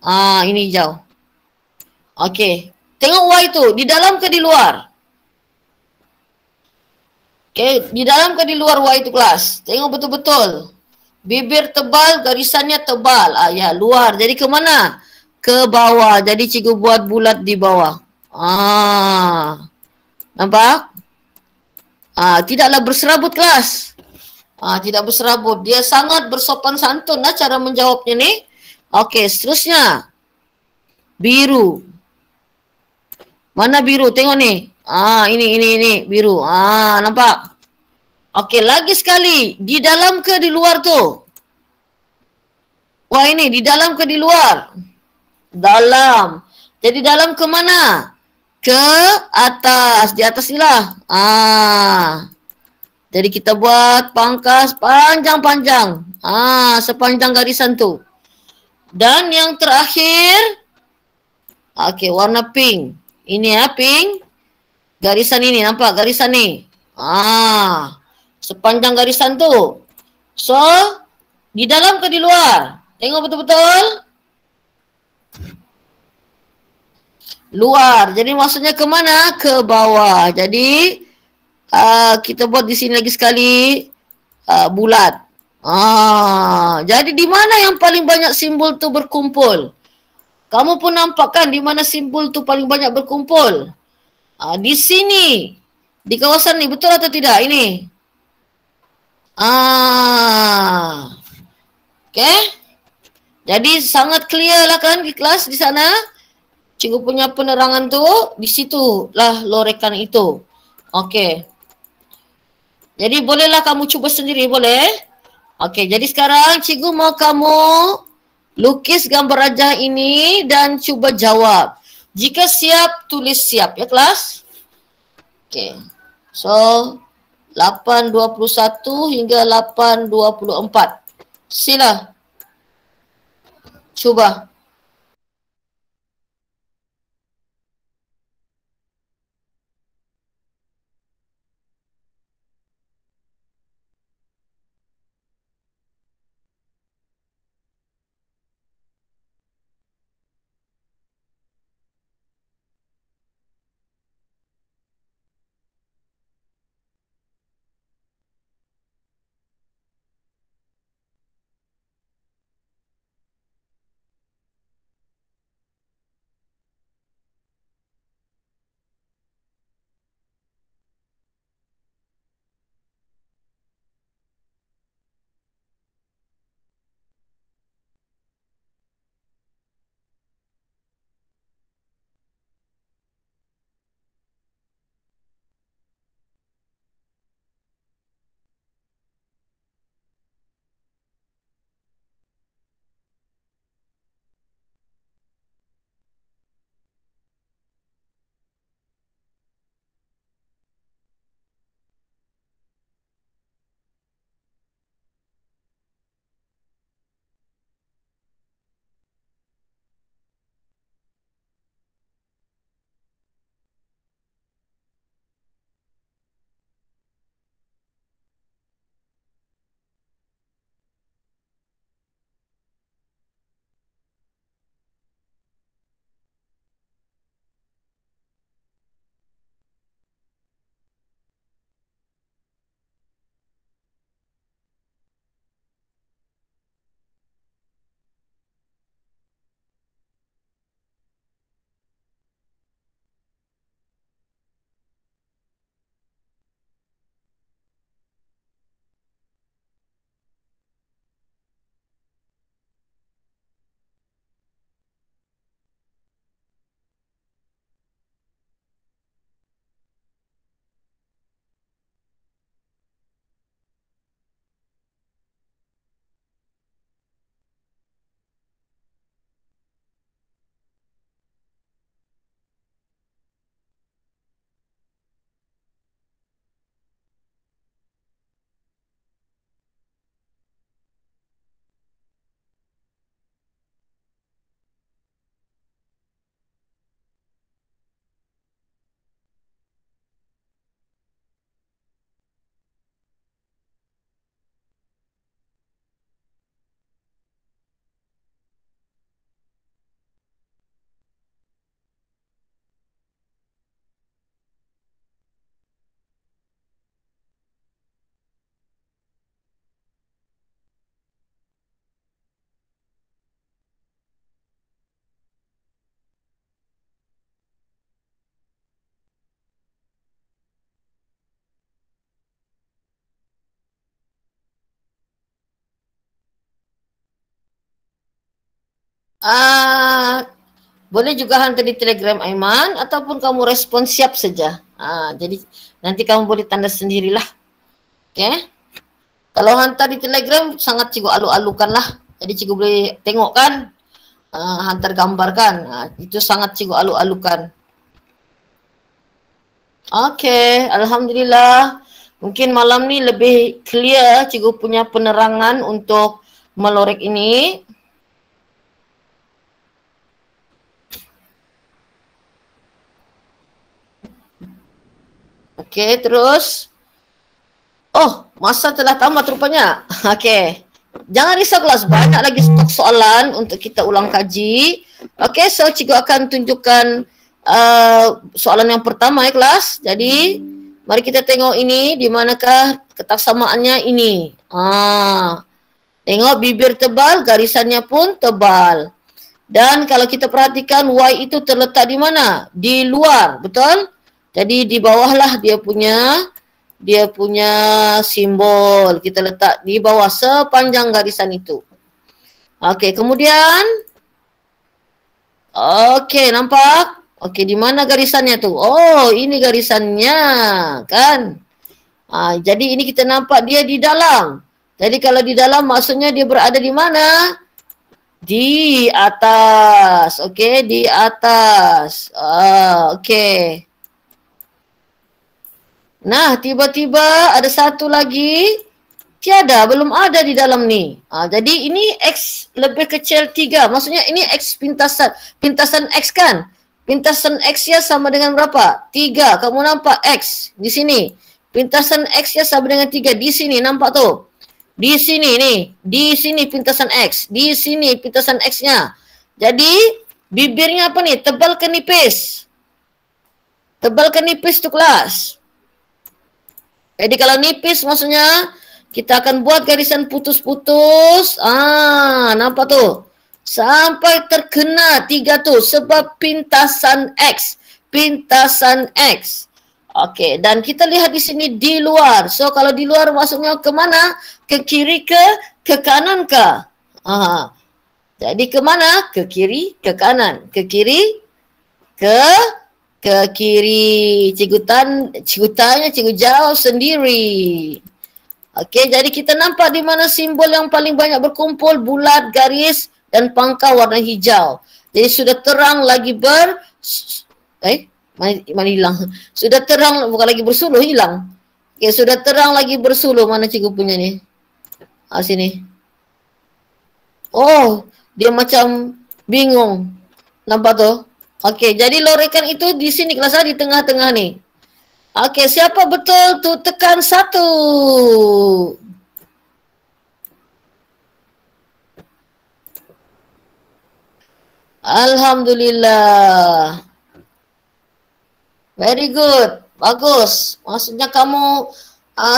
Ini hijau. Okey. Tengok Y tu, di dalam ke di luar? Okey, di dalam ke di luar Y itu kelas? Tengok betul-betul. Bibir tebal, garisannya tebal. Ya, luar. Jadi ke mana? Ke bawah. Jadi cikgu buat bulat di bawah. Nampak? Tidaklah berserabut kelas. Tidak berserabut. Dia sangat bersopan santun lah cara menjawabnya ni. Okey, seterusnya. Biru. Mana biru? Tengok ni. Ini biru. Nampak? Okey, lagi sekali. Di dalam ke di luar tu? Wah, ini di dalam ke di luar? Dalam. Jadi dalam ke mana? Ke atas. Di atas ni lah. Jadi kita buat pangkas panjang-panjang. Sepanjang garisan tu. Dan yang terakhir, okey, warna pink. Ini ya, pink. Garisan ini, nampak garisan ni? Sepanjang garisan tu. So, di dalam ke di luar? Tengok betul-betul. Luar. Jadi maksudnya ke mana? Ke bawah. Jadi, kita buat di sini lagi sekali bulat. Jadi di mana yang paling banyak simbol tu berkumpul? Kamu pun nampak kan di mana simbol tu paling banyak berkumpul? Di sini. Di kawasan ni, betul atau tidak ini? Okay. Jadi sangat clear lah kan di kelas di sana. Cikgu punya penerangan tu, di situ lah lorekan itu. Okay. Jadi bolehlah kamu cuba sendiri, boleh? Okey, jadi sekarang cikgu mau kamu lukis gambar rajah ini dan cuba jawab. Jika siap, tulis siap ya kelas. Okey. So, 8.21 hingga 8.24. Sila. Cuba. Ah, boleh juga hantar di Telegram Aiman ataupun kamu respon siap saja. Jadi nanti kamu boleh tanda sendirilah. Oke. Okay? Kalau hantar di Telegram sangat cikgu alu-alukan lah. Jadi cikgu boleh tengok kan. Hantar gambar kan. Itu sangat cikgu alu-alukan. Oke, okay. Alhamdulillah. Mungkin malam ni lebih clear cikgu punya penerangan untuk melorek ini. Okey, terus. Oh, masa telah tamat rupanya. Okey. Jangan risau kelas, banyak lagi stok soalan untuk kita ulang kaji. Okey, so cikgu akan tunjukkan soalan yang pertama ya kelas. Jadi, mari kita tengok ini, di manakah ketaksamaannya ini. Tengok bibir tebal, garisannya pun tebal. Dan kalau kita perhatikan Y itu terletak di mana? Di luar, betul? Jadi di bawahlah dia punya simbol. Kita letak di bawah sepanjang garisan itu. Okey, kemudian okey, nampak? Okey, di mana garisannya tu? Oh, ini garisannya, kan? Jadi ini kita nampak dia di dalam. Jadi kalau di dalam maksudnya dia berada di mana? Di atas. Okey, di atas. Okey. Nah, tiba-tiba ada satu lagi. Tiada, belum ada di dalam ni. Jadi ini X lebih kecil 3. Maksudnya ini X pintasan. Pintasan X kan? Pintasan X-nya sama dengan berapa? 3. Kamu nampak X di sini. Pintasan X-nya sama dengan 3. Di sini, nampak tu? Di sini nih. Di sini pintasan X. Di sini pintasan X-nya. Jadi, bibirnya apa nih? Tebal ke nipis? Tebal ke nipis tu kelas? Jadi kalau nipis maksudnya kita akan buat garisan putus-putus. Nampak tu? Sampai terkena 3 tu sebab pintasan X. Pintasan X. Okey, dan kita lihat di sini di luar. So kalau di luar maksudnya ke mana? Ke kiri ke kanan ke? Jadi ke mana? Ke kiri, ke kanan. Ke kiri, ke kiri. Cikgu tanya, cikgu jawab sendiri. Okey, jadi kita nampak di mana simbol yang paling banyak berkumpul, bulat, garis dan pangkal warna hijau. Jadi sudah terang lagi mana hilang? Sudah terang, bukan lagi bersuluh, hilang. Okey, sudah terang lagi bersuluh. Mana cikgu punya ni? Sini. Oh, dia macam bingung. Nampak tu? Okey, jadi lorekan itu di sini kelas di tengah-tengah ni. Okey, siapa betul tu tekan 1. Alhamdulillah. Very good. Bagus. Maksudnya kamu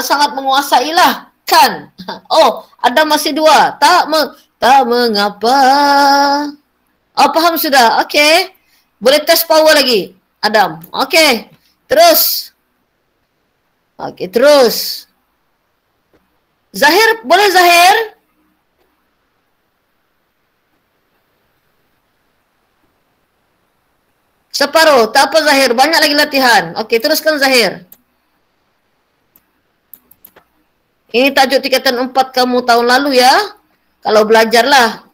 sangat menguasai lah. Kan? Oh, ada masih 2. Tak mengapa. Oh, faham sudah. Okey. Boleh test power lagi, Adam. Okey. Terus. Okey, terus. Zahir, boleh Zahir? Separuh. Tak apa Zahir. Banyak lagi latihan. Okey, teruskan Zahir. Ini tajuk tingkatan 4 kamu tahun lalu ya. Kalau belajarlah.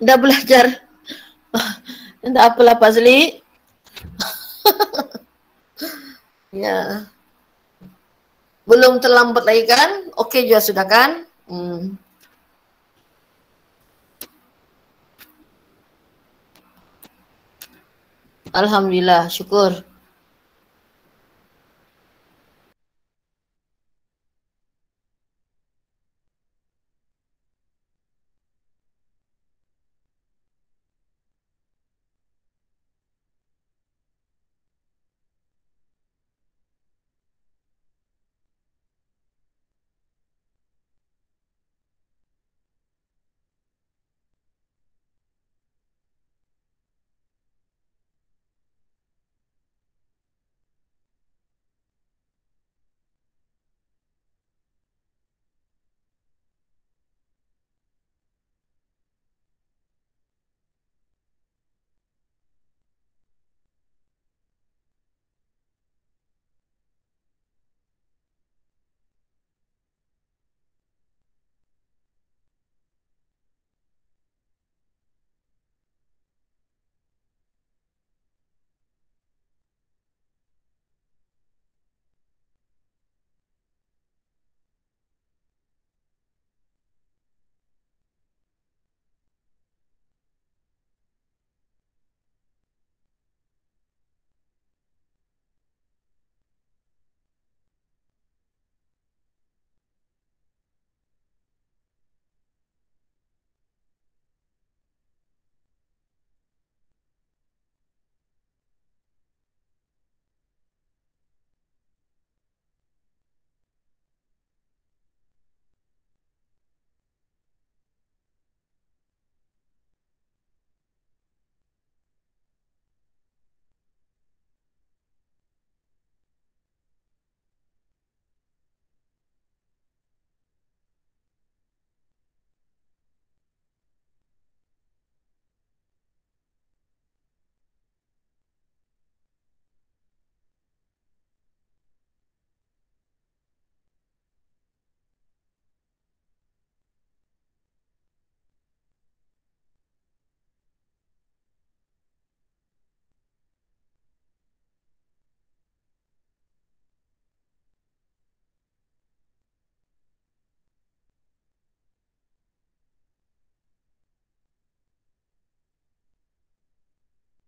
Dah belajar. Tak apalah Fazli. Ya. Belum terlambat lagi kan? Okey juga sudah kan? Alhamdulillah, syukur.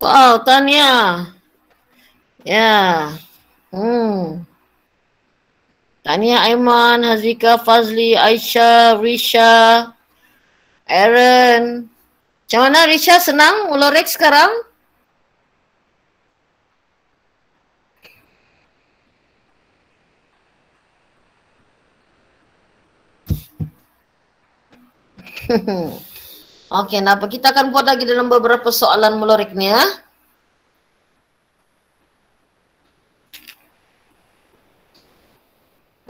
Wow, Tania. Ya. Tania, Aiman, Hazika, Fazli, Aisyah, Risha, Aaron. Macam mana Risha, senang melorek sekarang? Okey, kenapa? Kita akan buat lagi dalam beberapa soalan melorek ni ya.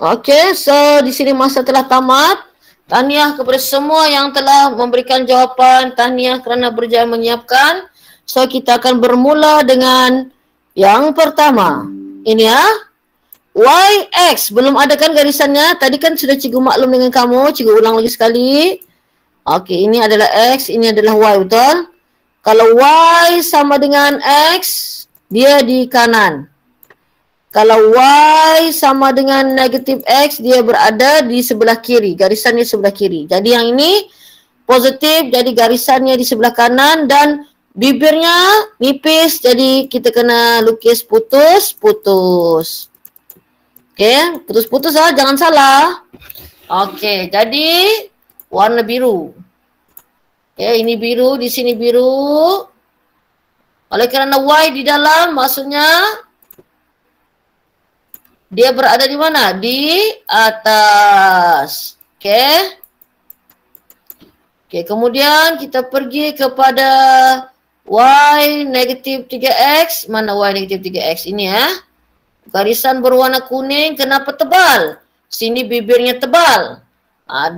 Okey, so di sini masa telah tamat. Tahniah kepada semua yang telah memberikan jawapan. Tahniah kerana berjaya menyiapkan. So kita akan bermula dengan yang pertama. Ini ya. YX. Belum ada kan garisannya? Tadi kan sudah cikgu maklum dengan kamu. Cikgu ulang lagi sekali. Okey, ini adalah X, ini adalah Y, betul? Kalau Y sama dengan X, dia di kanan. Kalau Y sama dengan negatif X, dia berada di sebelah kiri. Garisannya sebelah kiri. Jadi yang ini positif, jadi garisannya di sebelah kanan dan bibirnya nipis. Jadi kita kena lukis putus-putus. Okey, putus-putus lah, jangan salah. Okey, jadi warna biru. Okey, ini biru, di sini biru. Oleh kerana Y di dalam, maksudnya dia berada di mana? Di atas. Okey. Okey, kemudian kita pergi kepada Y negatif 3X. Mana Y negatif 3X? Ini ya. Garisan berwarna kuning, kenapa tebal? Sini bibirnya tebal.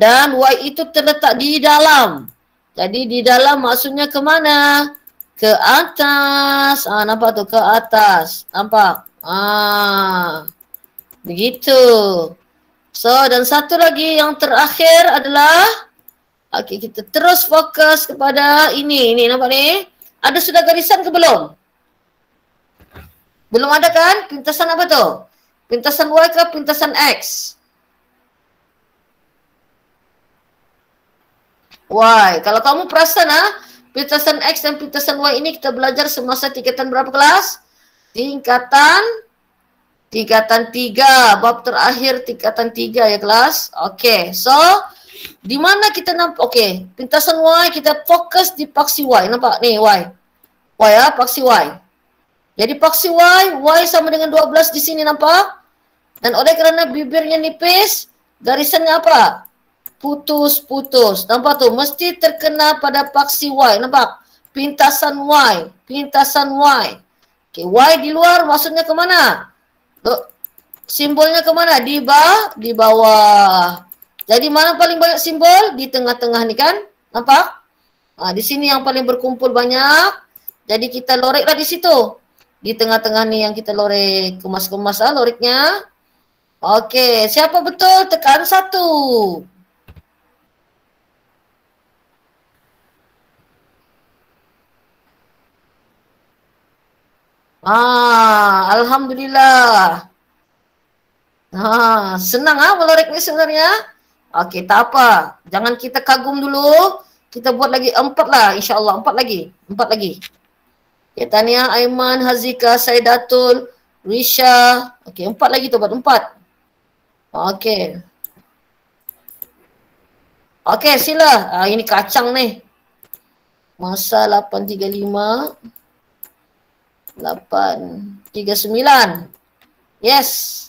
Dan Y itu terletak di dalam. Jadi di dalam maksudnya ke mana? Ke atas. Nampak tu? Ke atas. Nampak? Begitu. So, dan satu lagi yang terakhir adalah, okey, kita terus fokus kepada ini. Ini nampak ni? Ada sudah garisan ke belum? Belum ada kan? Pintasan apa tu? Pintasan Y ke pintasan X? Y. Kalau kamu perasan pintasan X dan pintasan Y ini kita belajar semasa tingkatan berapa kelas? Tingkatan 3, bab terakhir tingkatan 3 ya kelas. Okey, so di mana kita nampak? Okey, pintasan Y kita fokus di paksi Y. Nampak ni Y. Y ya, paksi Y. Jadi paksi Y sama dengan 12 di sini nampak? Dan oleh kerana bibirnya nipis, garisannya apa? Putus-putus. Nampak tu? Mesti terkena pada paksi Y. Nampak? Pintasan Y. Pintasan Y. Okey, Y di luar maksudnya ke mana? Simbolnya ke mana? Di bawah. Jadi mana paling banyak simbol? Di tengah-tengah ni kan? Nampak? Di sini yang paling berkumpul banyak. Jadi kita loreklah di situ. Di tengah-tengah ni yang kita lorek. Kemas-kemas loreknya. Okey, siapa betul? Tekan 1. Alhamdulillah. Senang melorek ni sebenarnya. Okey, tak apa. Jangan kita kagum dulu. Kita buat lagi 4 lah, insya-Allah 4 lagi. 4 lagi. Okay, Tania, Aiman, Hazika, Saidatul, Risha. Okey, 4 lagi tu, buat 4. Okey. Okey, sila. Ini kacang ni. Masa 835. 839. Yes.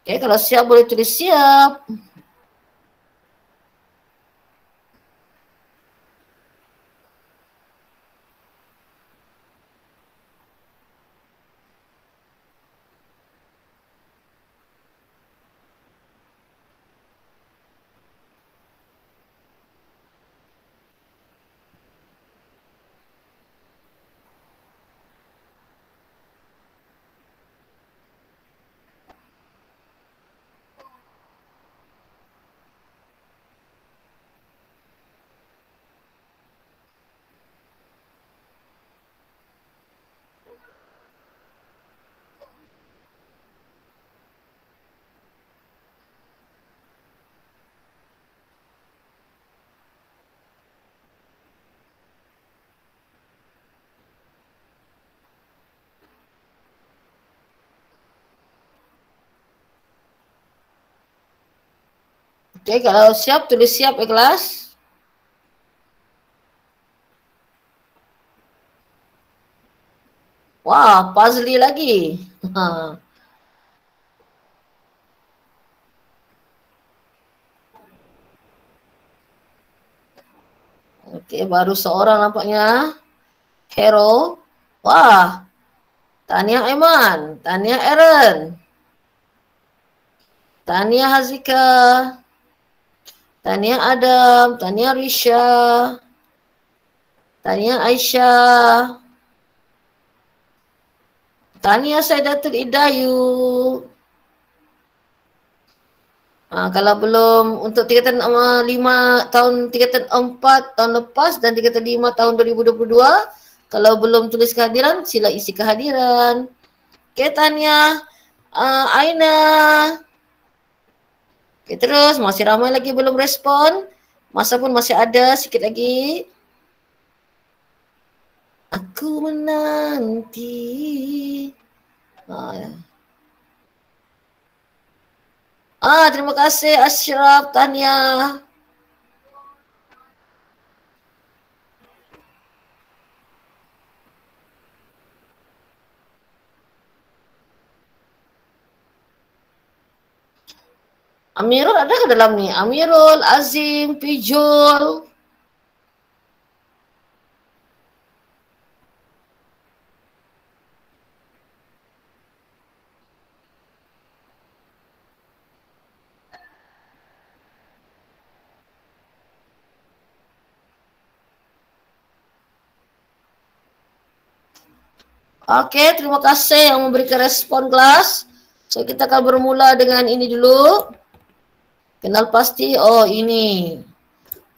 Okay, kalau siap boleh tulis siap. Okey, kalau siap tulis siap ya kelas. Wah, puzzle lagi. Okey, baru seorang nampaknya. Hero. Wah, Tania Eman, Tania Aaron, Tania Hazika, Tania Adam, Tania Risha, Tania Aisyah, Tania Saidatul Idayu. Kalau belum untuk tingkatan 5 tahun tingkatan 4 tahun lepas dan tingkatan 5 tahun 2022, kalau belum tulis kehadiran sila isi kehadiran. Okey Tania, Aina. Okey terus masih ramai lagi belum respon. Masa pun masih ada sikit lagi. Aku menanti. Ya. Terima kasih Ashraf, Tania. Amirul ada ke dalam ni? Amirul, Azim, Pijul. Okey, terima kasih yang memberikan respon kelas. So kita akan bermula dengan ini dulu. Kenal pasti, oh ini.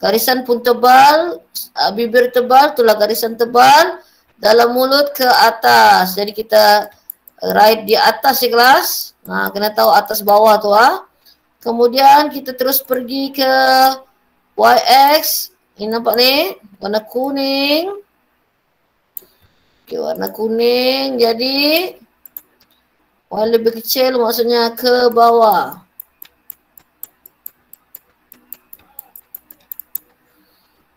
Garisan pun tebal, bibir tebal, itulah garisan tebal. Dalam mulut ke atas. Jadi kita right di atas ya kelas. Kena tahu atas bawah tu . Kemudian kita terus pergi ke YX. Ini nampak ni, warna kuning. Okay, warna kuning. Jadi warna lebih kecil maksudnya ke bawah.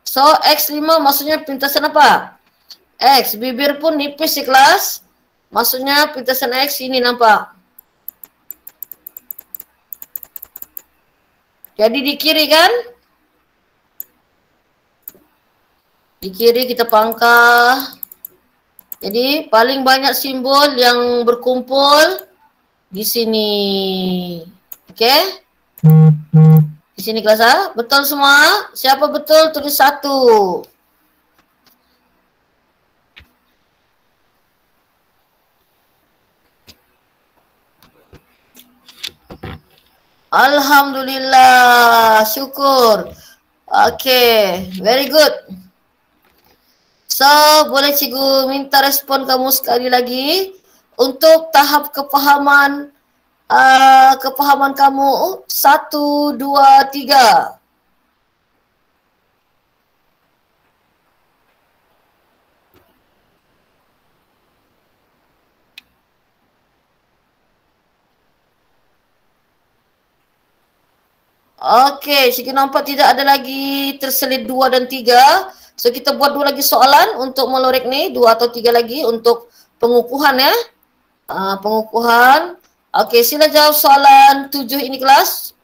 So X5 maksudnya pintasan apa? X, bibir pun nipis di kelas. Maksudnya pintasan X ini nampak. Jadi di kiri kan? Di kiri kita pangkah. Jadi paling banyak simbol yang berkumpul di sini. Okey? Di sini kelas betul semua? Siapa betul tulis 1. Alhamdulillah, syukur. Okey, very good. So, boleh cikgu minta respon kamu sekali lagi untuk tahap kepahaman kepahaman kamu 1, 2, 3. Okey, cikgu nampak tidak ada lagi terselit 2 dan 3. So kita buat 2 lagi soalan untuk melorek ni, 2 atau 3 lagi untuk pengukuhan ya. Pengukuhan. Okey, sila jawab soalan 7 ini kelas.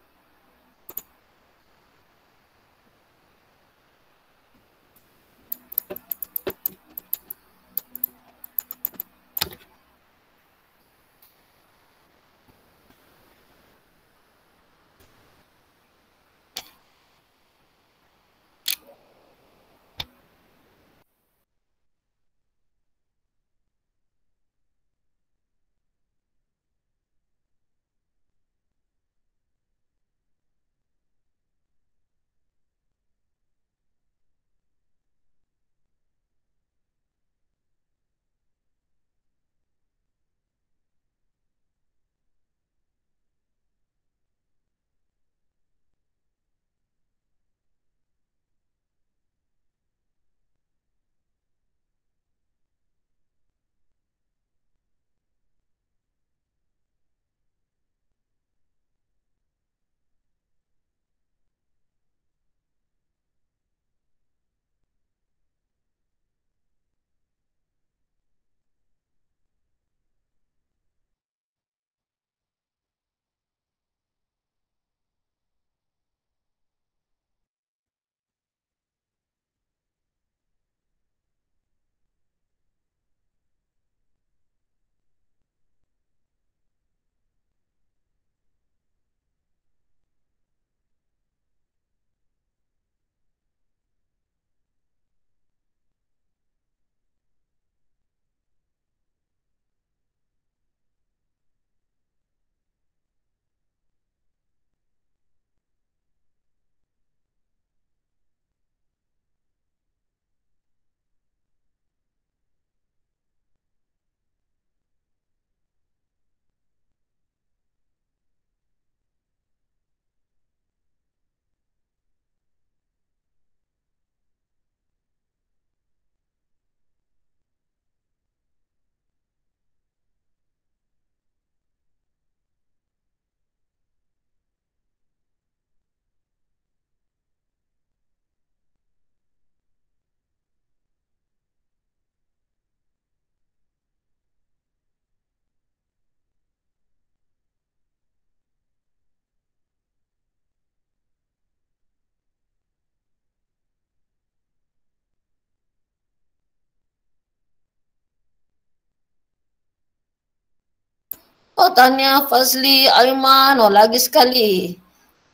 Oh, Tania, Fazli, Aiman, oh lagi sekali.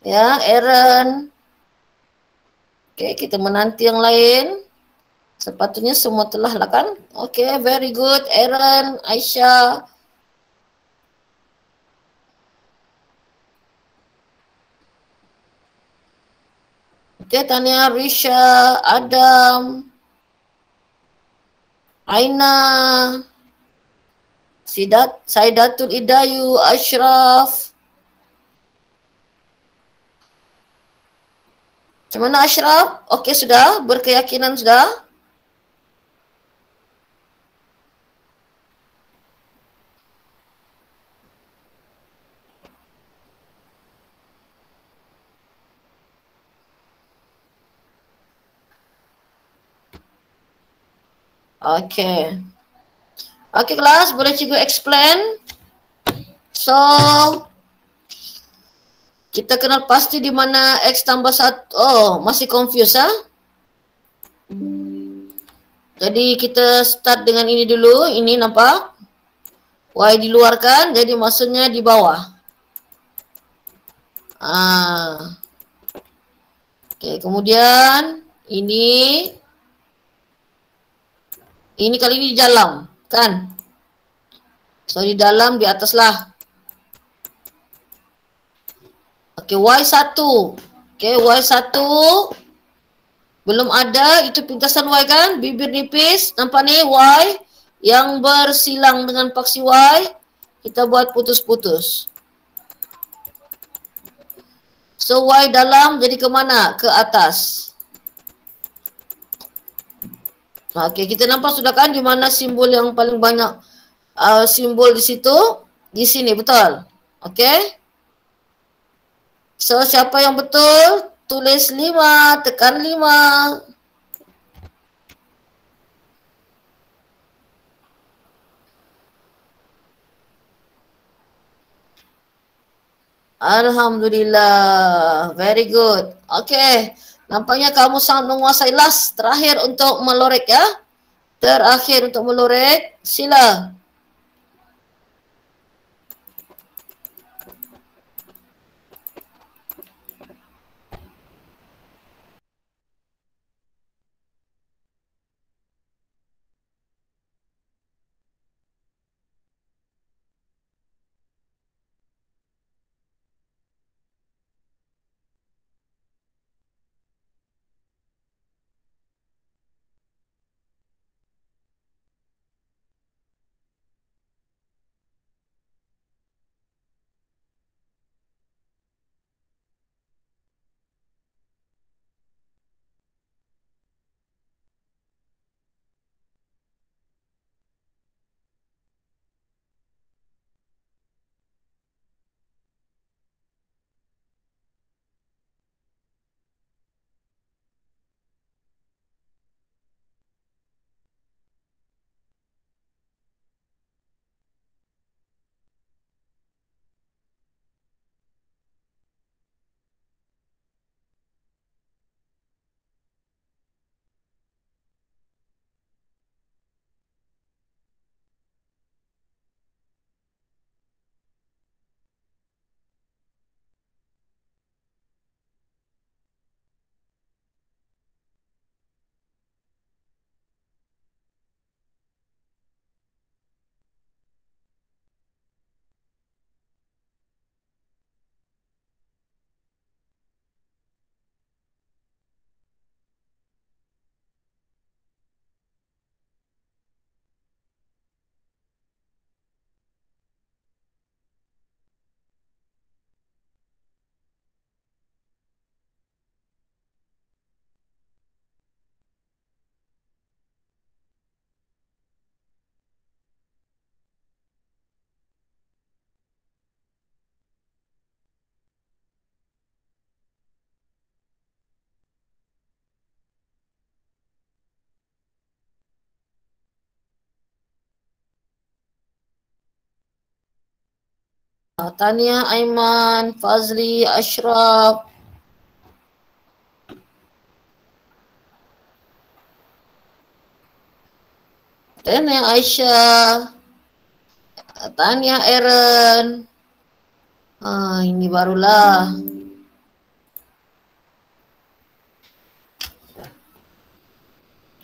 Ya, Aaron. Oke, kita menanti yang lain. Sepatutnya semua telah lah kan? Oke, very good. Aaron, Aisyah. Oke, Tania, Risha, Adam, Aina, Saidatul Idayu, Ashraf. Macam mana Ashraf? Okey sudah? Berkeyakinan sudah? Okey. Okey kelas, boleh cikgu explain? So, kita kenal pasti di mana X tambah 1. Oh, masih confused ha? Jadi kita start dengan ini dulu. Ini nampak? Y diluarkan, jadi maksudnya di bawah. Okey, kemudian ini kali ini di dalam, kan? So di dalam, di atas lah. Okey, Y1. Okey, Y1 belum ada, itu pintasan Y kan? Bibir nipis, nampak ni Y yang bersilang dengan paksi Y. Kita buat putus-putus. So Y dalam jadi ke mana? Ke atas. Okey, kita nampak sudah kan di mana simbol yang paling banyak simbol di situ? Di sini, betul? Okey. So siapa yang betul? Tulis 5, tekan 5. Alhamdulillah. Very good. Okay. Nampaknya kamu sangat menguasai las. Terakhir untuk melorek ya. Terakhir untuk melorek. Sila. Tania, Aiman, Fazli, Ashraf. Tania, Aisyah. Tanya Aaron. Ini barulah.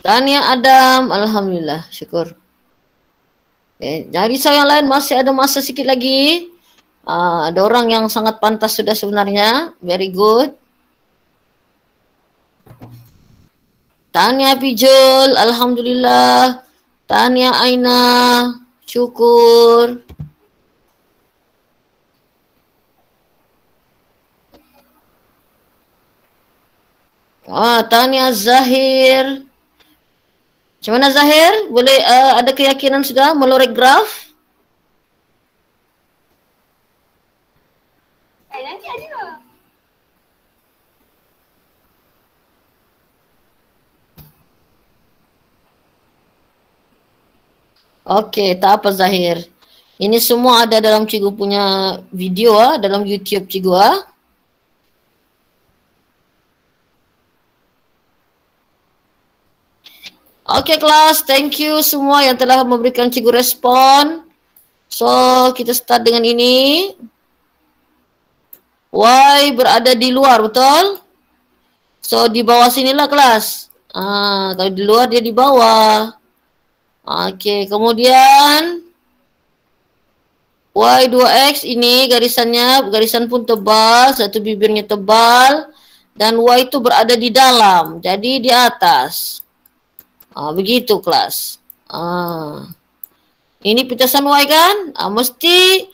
Tanya Adam, alhamdulillah, syukur. Jadi saya yang lain masih ada masa sikit lagi. Ada orang yang sangat pantas sudah sebenarnya, very good. Tanya Pijul, alhamdulillah. Tanya Aina, syukur. Tanya Zahir. Macam mana Zahir? Boleh ada keyakinan sudah melorek graf? Nanti ada lah. Okey, tak apa Zahir. Ini semua ada dalam cikgu punya video dalam YouTube cikgu Okey kelas, thank you semua yang telah memberikan cikgu respon. So, kita start dengan ini. Y berada di luar, betul? So, di bawah sinilah kelas. Kalau di luar dia di bawah. Okey, kemudian Y2X ini garisannya, garisan pun tebal, satu bibirnya tebal. Dan Y itu berada di dalam, jadi di atas. Begitu kelas. Ini pitasan Y kan? Mesti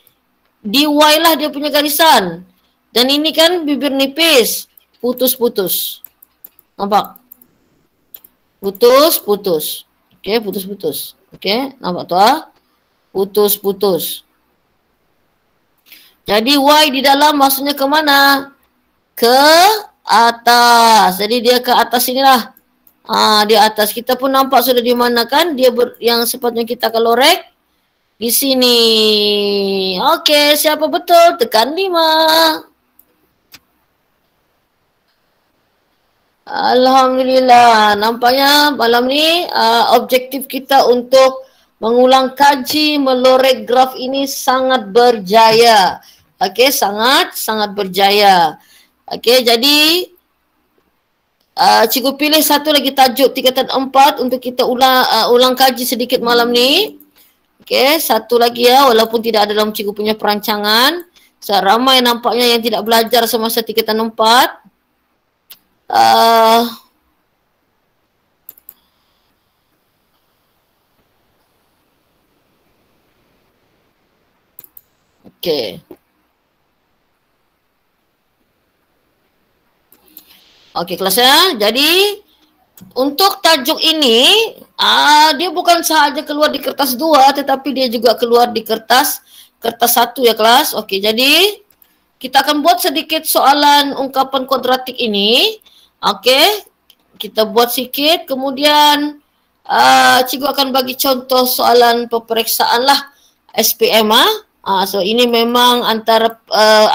di Y lah dia punya garisan. Dan ini kan bibir nipis. Putus-putus. Nampak? Putus-putus. Okey, putus-putus. Okey, nampak tu Putus-putus. Jadi Y di dalam maksudnya ke mana? Ke atas. Jadi dia ke atas inilah. Di atas kita pun nampak sudah di mana kan dia yang sepatutnya kita kalorek di sini. Okey, siapa betul? Tekan 5. Alhamdulillah. Nampaknya malam ni objektif kita untuk mengulang kaji melorek graf ini sangat berjaya. Okey, sangat berjaya. Okey, jadi cikgu pilih satu lagi tajuk tingkatan 4 untuk kita ulang kaji sedikit malam ni. Okey, satu lagi walaupun tidak ada dalam cikgu punya perancangan. Ramai nampaknya yang tidak belajar semasa tingkatan 4. Okey. Okey kelas Jadi untuk tajuk ini dia bukan sahaja keluar di kertas 2 tetapi dia juga keluar di kertas 1 ya kelas. Okey, jadi kita akan buat sedikit soalan ungkapan kuadratik ini. Okey, kita buat sikit kemudian cikgu akan bagi contoh soalan peperiksaan lah SPM so ini memang antara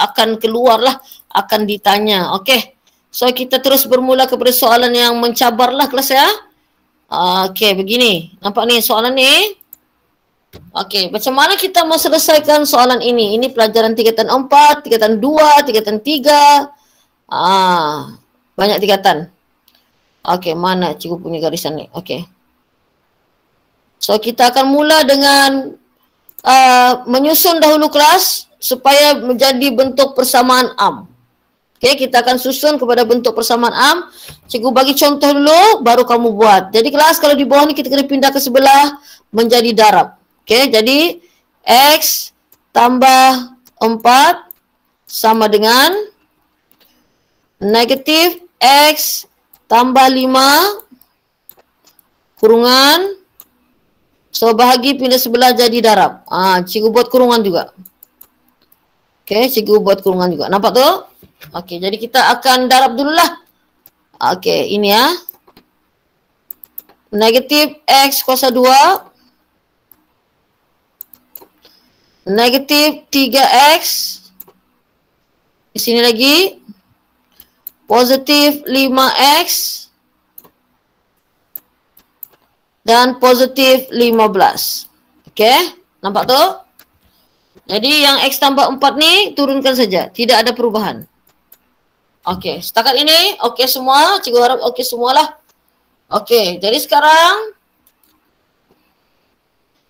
akan keluar lah, akan ditanya. Okey. So kita terus bermula kepada soalan yang mencabar lah kelas Okey, begini. Nampak ni soalan ni? Okey, macam mana kita mau selesaikan soalan ini? Ini pelajaran tingkatan 4, tingkatan 2, tingkatan 3. Banyak tingkatan. Okey, mana cikgu punya garisan ni? Okey. So kita akan mula dengan menyusun dahulu kelas supaya menjadi bentuk persamaan am. Okey, kita akan susun kepada bentuk persamaan am. Cikgu bagi contoh dulu, baru kamu buat. Jadi kelas kalau di bawah ni kita kena pindah ke sebelah menjadi darab. Okey, jadi X tambah 4 sama dengan negatif X tambah 5 kurungan. So bahagi pindah sebelah jadi darab. Cikgu buat kurungan juga. Okey, cikgu buat kurungan juga. Nampak tu? Okey, jadi kita akan darab dululah. Okey, ini negatif X kuasa 2 negatif 3X di sini lagi positif 5X dan positif 15. Okey, nampak tu? Jadi yang X tambah 4 ni turunkan saja. Tidak ada perubahan. Okey, setakat ini okey semua. Cikgu harap okey semualah. Okey, jadi sekarang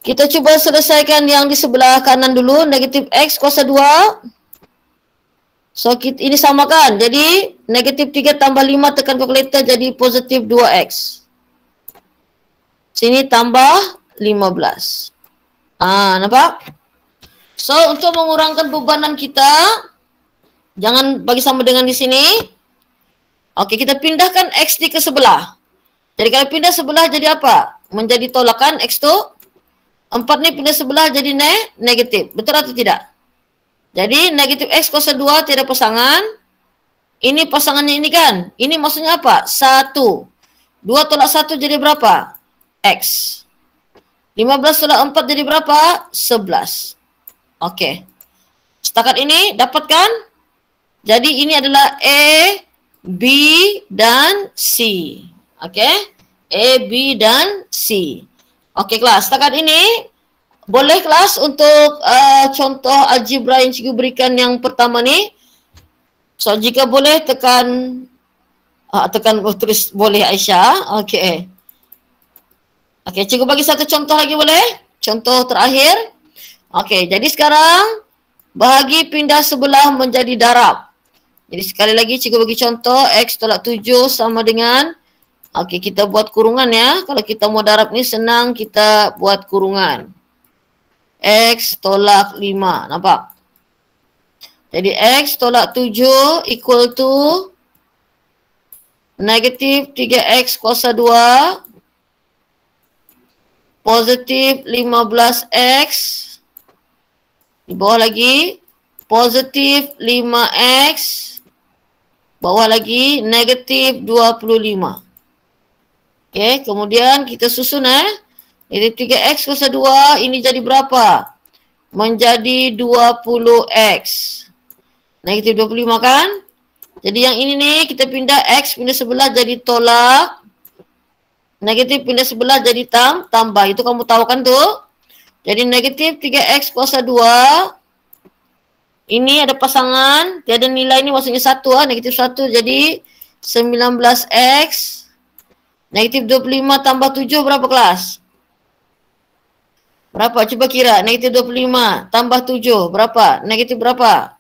kita cuba selesaikan yang di sebelah kanan dulu. Negatif X kuasa 2. So, ini samakan. Jadi, negatif 3 tambah 5 tekan kalkulator jadi positif 2X. Sini tambah 15. Nampak? So, untuk mengurangkan bebanan kita, jangan bagi sama dengan di sini. Okey, kita pindahkan X ni ke sebelah. Jadi kalau pindah sebelah jadi apa? Menjadi tolakan X tu. 4 ni pindah sebelah jadi negatif. Betul atau tidak? Jadi negatif X kuasa 2 tiada pasangan. Ini pasangannya ini kan. Ini maksudnya apa? 1. 2 tolak 1 jadi berapa? X. 15 tolak 4 jadi berapa? 11. Okey. Setakat ini dapatkan? Jadi ini adalah A, B dan C. Okey. A, B dan C. Okey kelas. Setakat ini boleh kelas untuk contoh algebra yang cikgu berikan yang pertama ni. So jika boleh tekan tulis boleh Aisyah. Okey. Okey, cikgu bagi satu contoh lagi boleh? Contoh terakhir. Okey, jadi sekarang bahagi pindah sebelah menjadi darab. Jadi sekali lagi cikgu bagi contoh X tolak 7 sama dengan, okey kita buat kurungan ya. Kalau kita mau darab ni senang, kita buat kurungan. X tolak 5, nampak? Jadi X tolak 7 equal to negatif 3X kuasa 2 positif 15X di bawah lagi positif 5X bawah lagi negatif 25. Okey, kemudian kita susun negatif 3X kuasa 2 ini jadi berapa? Menjadi 20X. Negatif 25 kan? Jadi yang ini nih kita pindah X pindah sebelah jadi tolak. Negatif pindah sebelah jadi tambah. Itu kamu tahu kan tuh? Jadi negatif 3X kuasa 2. Ini ada pasangan. Tiada nilai ini maksudnya 1 negatif 1 jadi 19X. Negatif 25 tambah 7 berapa kelas? Berapa? Cuba kira. Negatif 25 tambah 7 berapa? Negatif berapa?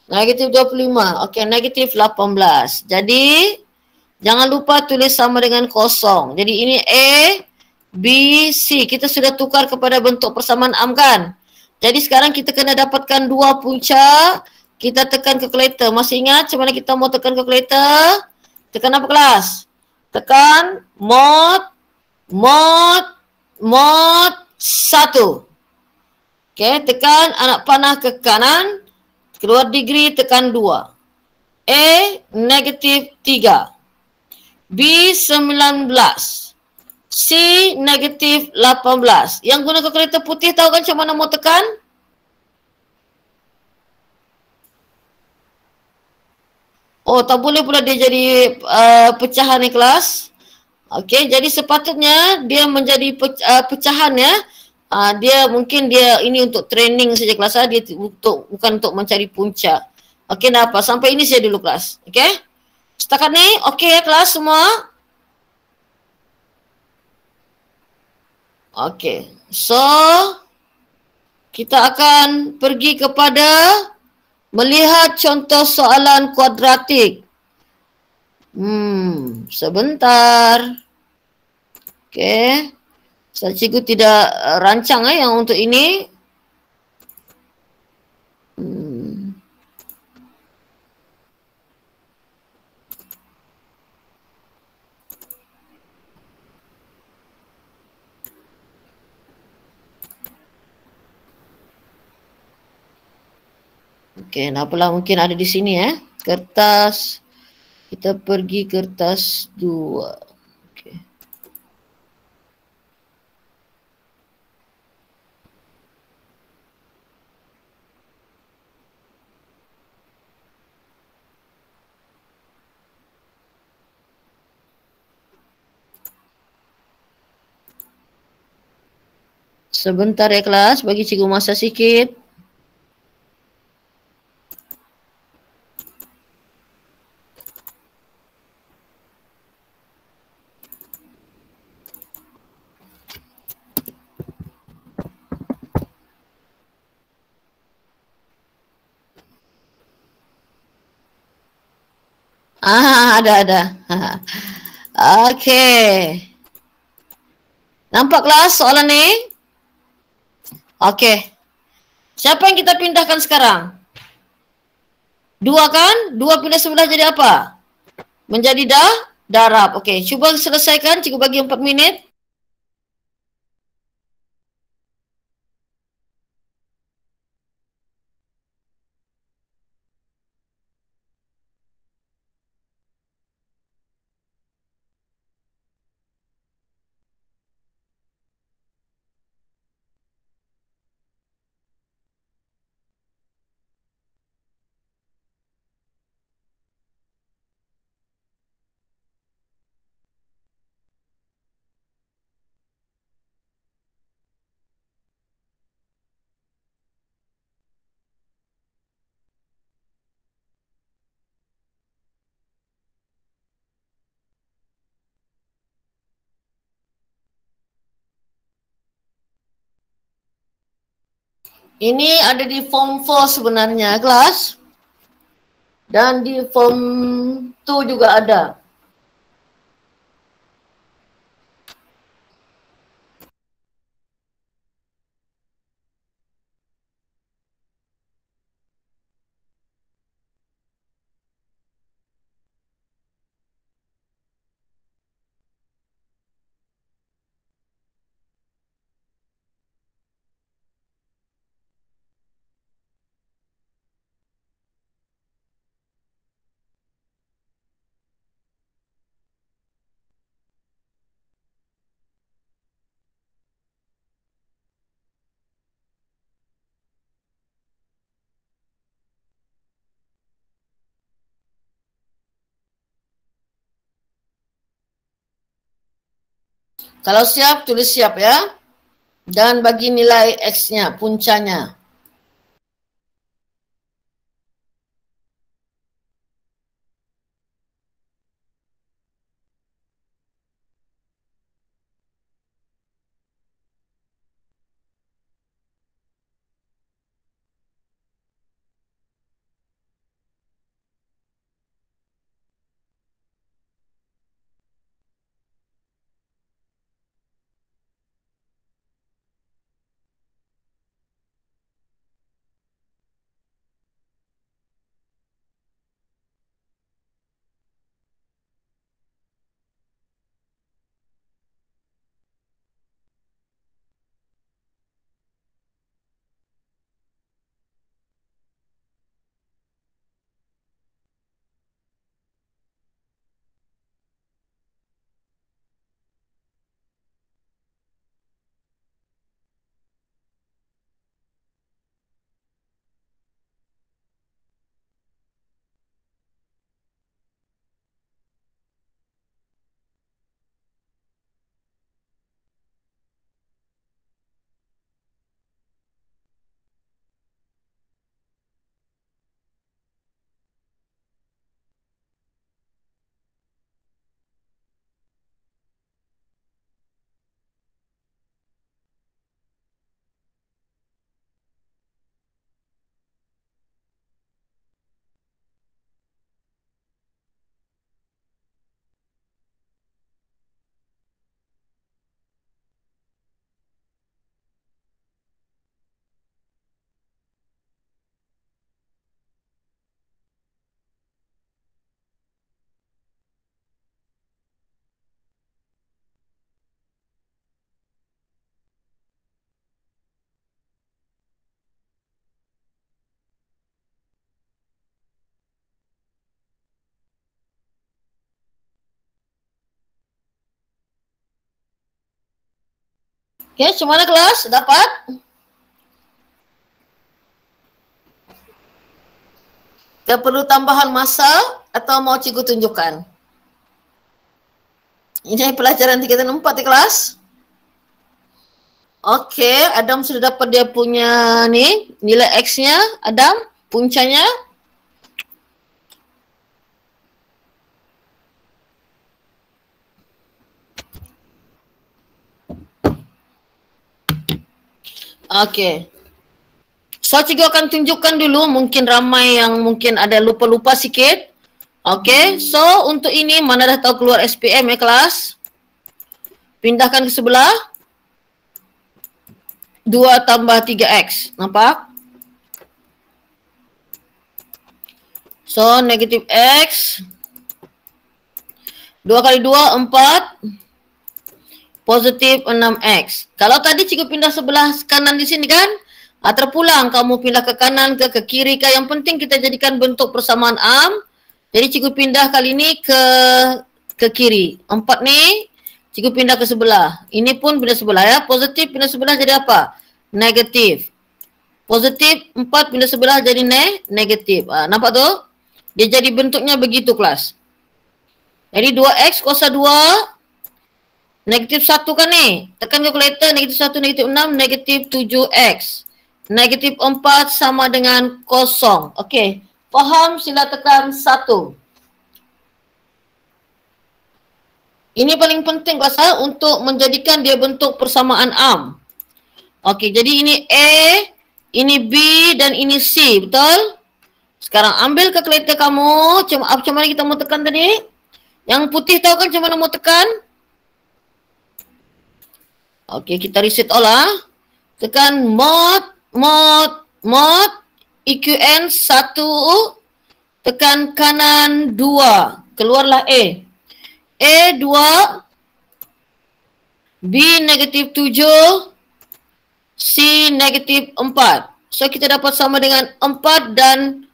Negatif 25. Okey, negatif 18. Jadi jangan lupa tulis sama dengan kosong. Jadi ini A, B, C. Kita sudah tukar kepada bentuk persamaan am kan? Jadi sekarang kita kena dapatkan dua punca. Kita tekan kalkulator. Masih ingat macam mana kita mau tekan kalkulator? Tekan apa kelas? Tekan mod 1. Okey, tekan anak panah ke kanan. Keluar degree tekan 2. A, negatif 3. B 19. C negatif 18. Yang guna kalkulator putih tahu kan macam mana mau tekan? Oh, tak boleh pula dia jadi pecahan ni kelas. Okey, jadi sepatutnya dia menjadi pecahan ya. Dia mungkin dia ini untuk training saja kelas dia bukan untuk mencari punca. Okey, dah apa? Sampai ini saya dulu kelas. Okey? Setakat ni okey ya kelas semua? Okey. So kita akan pergi kepada melihat contoh soalan kuadratik. Sebentar. Okey. Cikgu tidak rancang yang untuk ini. Okey, apalah mungkin ada di sini kertas. Kita pergi kertas 2. Okey. Sebentar ya kelas, bagi cikgu masa sikit. Ada. Okey. Nampak kelas soalan ni? Okey. Siapa yang kita pindahkan sekarang? 2 kan? 2 pindah sebelah jadi apa? Menjadi darab. Okey, cuba selesaikan. Cikgu bagi 4 minit. Ini ada di form 4 sebenarnya kelas. Dan di form 2 juga ada. Kalau siap, tulis siap ya. Dan bagi nilai X-nya, puncanya. Oke, semua kelas dapat? Kita perlu tambahan masa atau mau cikgu tunjukkan? Ini pelajaran 3 dan 4 di kelas. Okey, Adam sudah dapat dia punya ni, nilai X-nya, Adam, puncanya. Okey. So, cikgu akan tunjukkan dulu, mungkin ramai yang mungkin ada lupa-lupa sikit. Okey, so untuk ini mana dah tahu keluar SPM ya kelas? Pindahkan ke sebelah. 2 tambah 3X. Nampak? So, negatif X. 2 kali 2, 4. Positif 6X. Kalau tadi cikgu pindah sebelah kanan di sini kan? Terpulang kamu pindah ke kanan ke kiri ke. Yang penting kita jadikan bentuk persamaan am. Jadi cikgu pindah kali ini ke kiri. 4 ni cikgu pindah ke sebelah. Ini pun pindah sebelah ya. Positif pindah sebelah jadi apa? Negatif. Positif 4 pindah sebelah jadi negatif. Nampak tu? Dia jadi bentuknya begitu kelas. Jadi 2X kuasa 2. Negatif 1 kan ni? Tekan kalkulator, negatif 1, negatif 6, negatif 7X. Negatif 4 sama dengan 0. Okey. Faham? Sila tekan 1. Ini paling penting kelas untuk menjadikan dia bentuk persamaan am. Okey, jadi ini A, ini B dan ini C, betul? Sekarang ambil kalkulator kamu. Macam mana kita mau tekan tadi? Yang putih tahu kan macam mana mau tekan? Okey, kita reset all lah. Tekan mod EQN 1. Tekan kanan 2. Keluarlah A. A 2. B negatif 7. C negatif 4. So kita dapat sama dengan 4 dan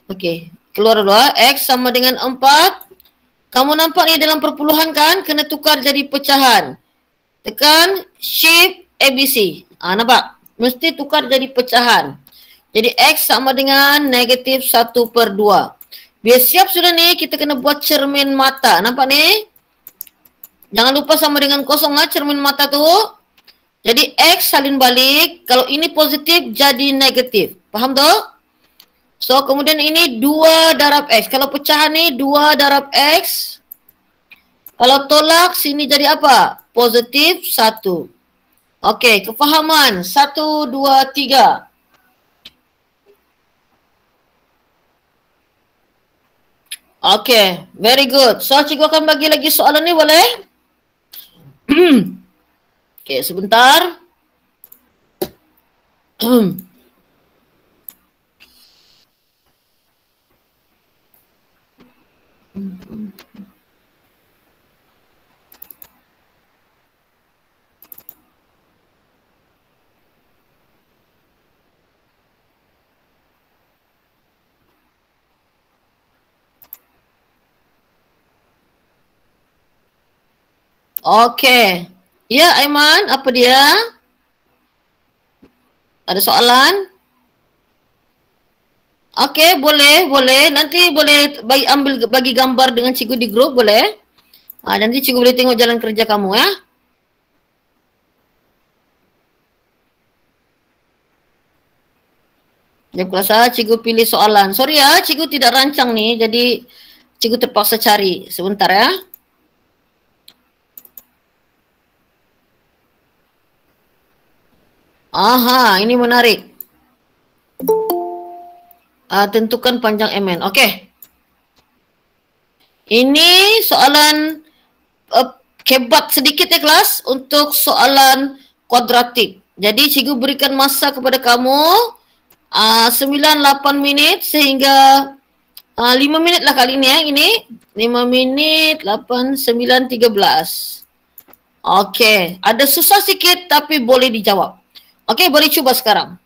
okey, keluar dulu X sama dengan 4. Kamu nampak ni dalam perpuluhan kan? Kena tukar jadi pecahan. Tekan Shift ABC. Nampak? Mesti tukar jadi pecahan. Jadi X sama dengan negatif 1/2. Biar siap sudah ni, kita kena buat cermin mata. Nampak ni? Jangan lupa sama dengan 0 lah cermin mata tu. Jadi X salin balik. Kalau ini positif jadi negatif. Faham tu? So kemudian ini 2 darab X. Kalau pecahan ni 2 darab X. Kalau tolak sini jadi apa? Positif 1. Okey, kefahaman. 1, 2, 3. Okey, very good. So cikgu akan bagi lagi soalan ni boleh? Okey, sebentar. Okey. Ya Aiman, apa dia? Ada soalan? Okey, boleh. Nanti boleh bagi gambar dengan cikgu di grup boleh? Nanti cikgu boleh tengok jalan kerja kamu ya. Jam kelas cikgu pilih soalan. Sorry ya, cikgu tidak rancang ni. Jadi cikgu terpaksa cari. Sebentar ya. Aha, ini menarik. Tentukan panjang MN. Okey. Ini soalan kebat sedikit ya kelas untuk soalan kuadratik. Jadi cikgu berikan masa kepada kamu 9-8 minit sehingga 5 minit lah kali ini ya. Ini 5 minit, 8, 9, 13. Okey. Ada susah sikit tapi boleh dijawab. Okey, boleh cuba sekarang.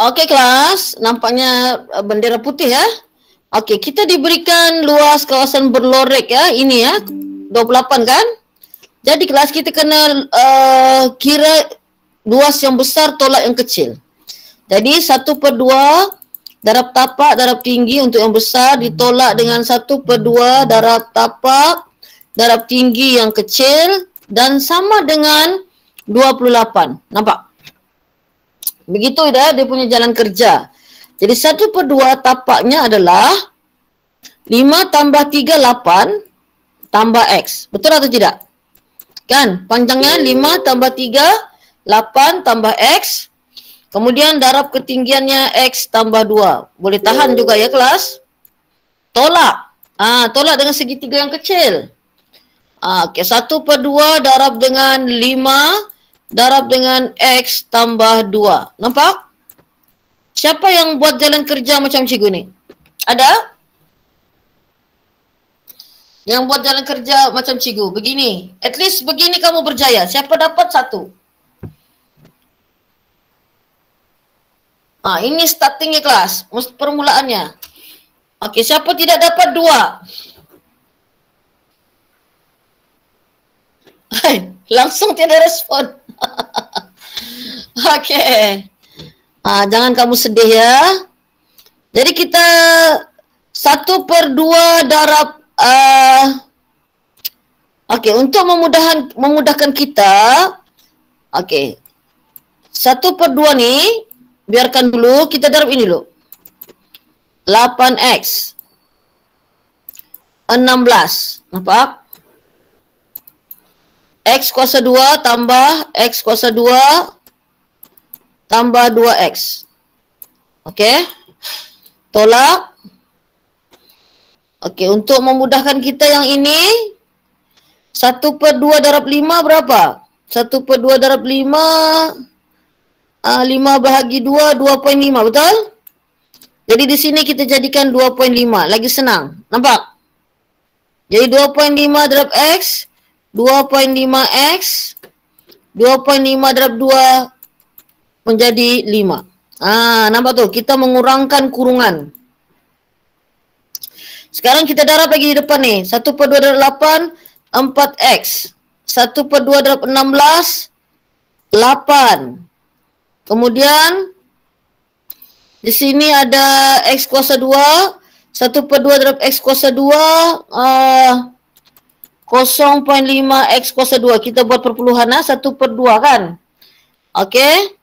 Okey kelas, nampaknya bendera putih ya. Okey, kita diberikan luas kawasan berlorek ya, ini ya, 28 kan? Jadi kelas kita kena kira luas yang besar tolak yang kecil. Jadi 1/2 darab tapak darab tinggi untuk yang besar ditolak dengan 1/2 darab tapak darab tinggi yang kecil dan sama dengan 28. Nampak? Begitu dah dia punya jalan kerja. Jadi 1/2 tapaknya adalah 5 tambah 3, 8 tambah X. Betul atau tidak? Kan? Panjangnya 5 tambah 3, 8 tambah X. Kemudian darab ketinggiannya X tambah 2. Boleh tahan juga ya kelas? Tolak. Tolak dengan segitiga yang kecil. Okey, 1/2 darab dengan 5 darab dengan X tambah 2. Nampak? Siapa yang buat jalan kerja macam cikgu ni? Ada? Yang buat jalan kerja macam cikgu. Begini. At least begini kamu berjaya. Siapa dapat 1? Ini startingnya kelas. Permulaannya. Okey, siapa tidak dapat 2? Langsung tiada respon. Okey. Jangan kamu sedih ya. Jadi kita 1/2 darab okey, untuk memudahkan kita, okey. 1/2 ni biarkan dulu, kita darab ini dulu. 8X 16. Nampak? X kuasa 2 tambah X kuasa 2 tambah 2X. Okey. Tolak. Okey, untuk memudahkan kita yang ini 1/2 darab 5 berapa? 1/2 darab 5 5 bahagi 2 2.5, betul? Jadi di sini kita jadikan 2.5, lagi senang. Nampak? Jadi 2.5 darab X 2.5X 2.5 darab 2 menjadi 5. Nampak tu? Kita mengurangkan kurungan. Sekarang kita darab lagi di depan ni. 1/2 darab 8 4X 1/2 darab 16 8. Kemudian di sini ada X kuasa 2 1/2 darab X kuasa 2 0.5 X kuasa 2. Kita buat perpuluhan 1/2 kan? Okey.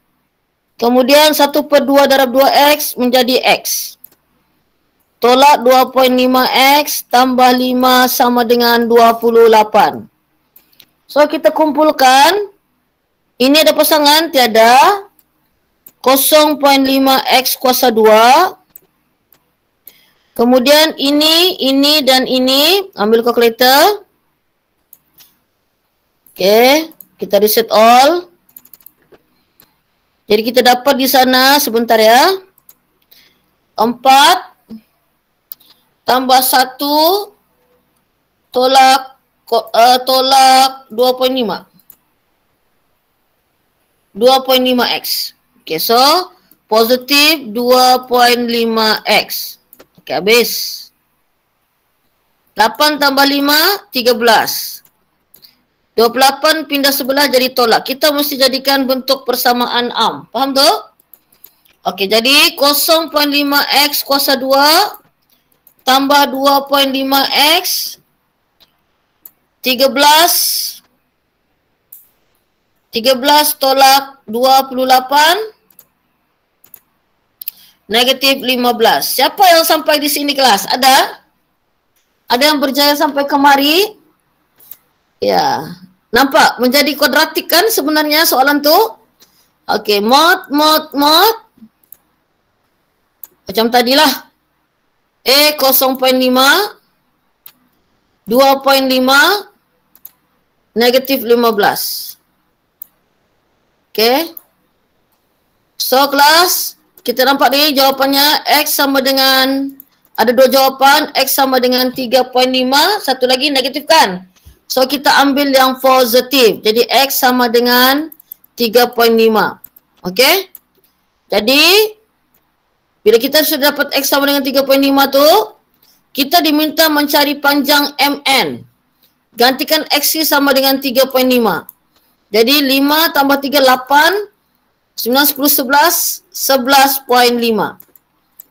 Kemudian 1/2 darab 2X menjadi X. Tolak 2.5X tambah 5 sama dengan 28. So kita kumpulkan. Ini ada pasangan? Tiada. 0.5X kuasa 2. Kemudian ini dan ini. Ambil kalkulator. Okey, kita reset all. Jadi kita dapat di sana sebentar ya. 4 tambah 1 tolak 2.5. 2.5X. Okey, so positif 2.5X. Okey, habis. 8 tambah 5 13. 28 pindah sebelah jadi tolak. Kita mesti jadikan bentuk persamaan arm. Faham tu? Okey, jadi 0.5X kuasa 2 tambah 2.5X 13 tolak 28 negatif 15. Siapa yang sampai di sini kelas? Ada? Ada yang berjaya sampai kemari? Ya. Nampak? Menjadi kuadratik kan sebenarnya soalan tu? Okey, mod. Macam tadilah. A 0.5 2.5 negatif 15. Okey. So kelas, kita nampak ni jawapannya X sama dengan, ada dua jawapan, X sama dengan 3.5, satu lagi negatif kan? So kita ambil yang positif. Jadi X sama dengan 3.5. Okey. Jadi Bila kita sudah dapat X sama dengan 3.5 tu, kita diminta mencari panjang MN. Gantikan X sama dengan 3.5. Jadi 5 tambah 3, 8. 9, 10, 11, 11.5.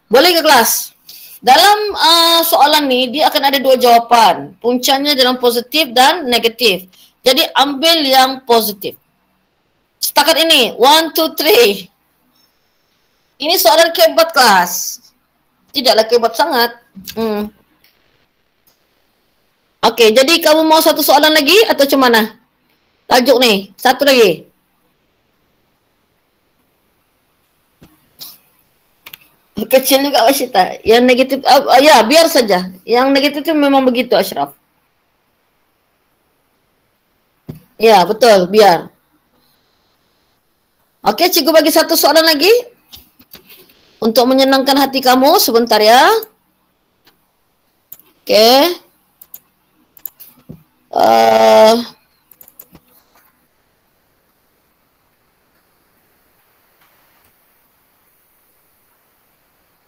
Boleh ke kelas? Dalam soalan ni, dia akan ada dua jawapan. Puncanya dalam positif dan negatif. Jadi ambil yang positif. Setakat ini, 1, 2, 3. Ini soalan kebat kelas. Tidaklah kebat sangat. Okey, jadi kamu mau satu soalan lagi atau macam mana? Tajuk ni, satu lagi. Kecil juga Wasyita. Yang negatif, ya biar saja. Yang negatif itu memang begitu Ashraf. Ya betul, biar. Okey, cikgu bagi satu soalan lagi. Untuk menyenangkan hati kamu sebentar ya. Okey.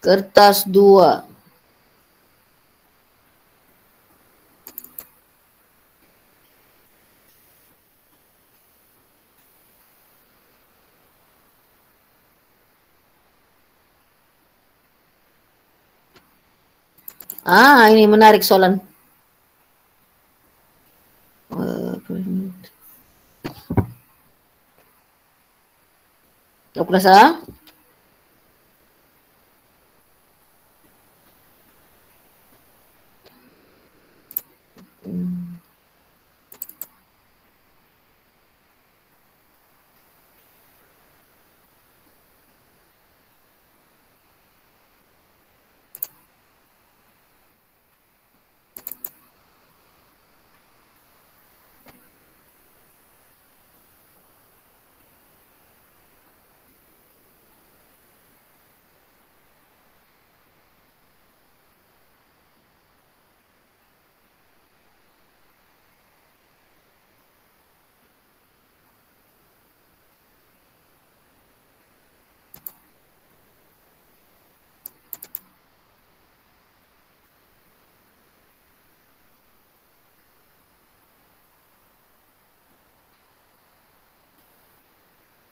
Kertas 2. Ini menarik soalan. Kelas A.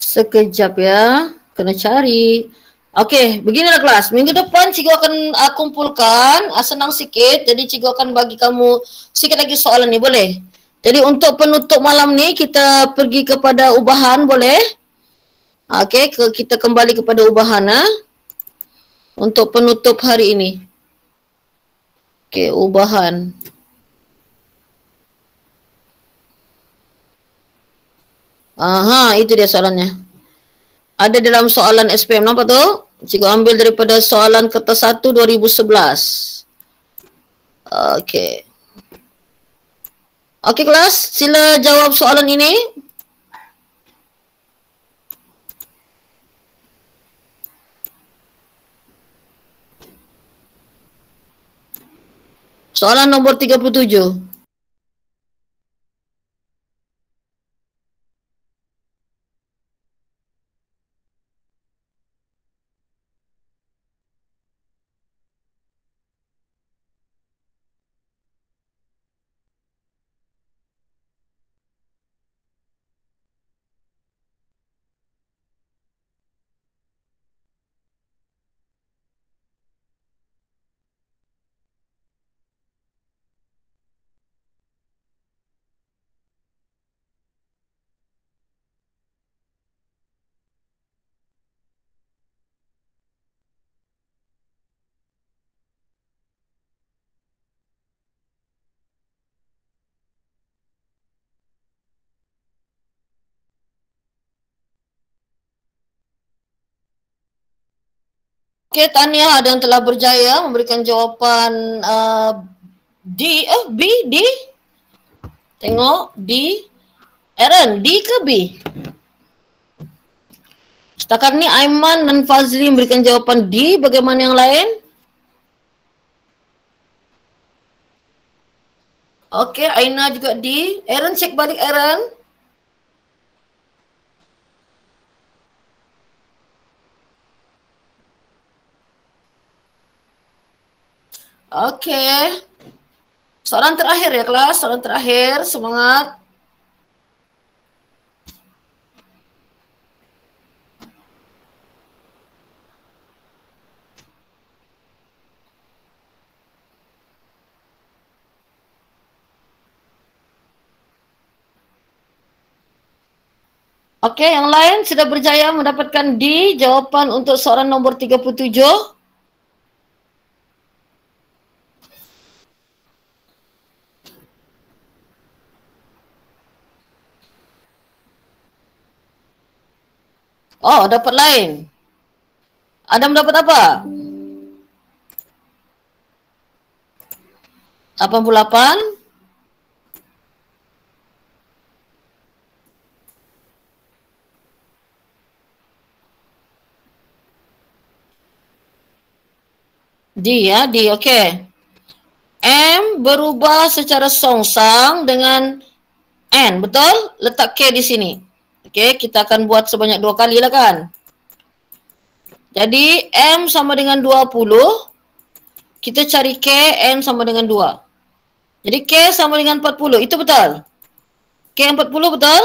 Sekejap ya, kena cari. Okey, beginilah kelas. Minggu depan cikgu akan kumpulkan, senang sikit. Jadi cikgu akan bagi kamu sikit lagi soalan ni, boleh? Jadi untuk penutup malam ni kita pergi kepada ubahan, boleh? Okey, kita kembali kepada ubahan untuk penutup hari ini. Okey, ubahan. Itu dia soalannya. Ada dalam soalan SPM, nampak tu? Cikgu ambil daripada soalan kertas 1 2011. Okey. Okey kelas, sila jawab soalan ini. Soalan nombor 37. Okey, tahniah ada yang telah berjaya memberikan jawapan B, D? Tengok, D. Aaron, D ke B? Setakat ni Aiman dan Fazli memberikan jawapan D, bagaimana yang lain? Okey, Aina juga D. Aaron cek balik Aaron. Okey. Soalan terakhir ya kelas, soalan terakhir. Semangat. Okey, yang lain sudah berjaya mendapatkan D, jawapan untuk soalan nombor 37. Oh, dapat lain. Adam dapat apa? 88. D ya, D. Okey. M berubah secara songsang dengan N, betul? Letak K di sini. Okey, kita akan buat sebanyak 2 kali lah kan. Jadi M sama dengan 20. Kita cari K, N sama dengan 2. Jadi K sama dengan 40. Itu betul? K 40 betul?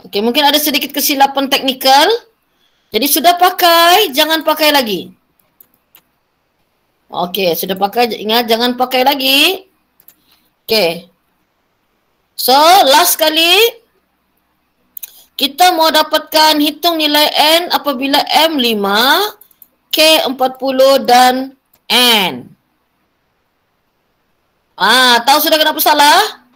Okey, mungkin ada sedikit kesilapan teknikal. Jadi sudah pakai, jangan pakai lagi. Okey, sudah pakai, ingat jangan pakai lagi. Okey. So, last kali kita mau dapatkan hitung nilai N apabila M 5, K 40 dan N. Tahu sudah kenapa salah?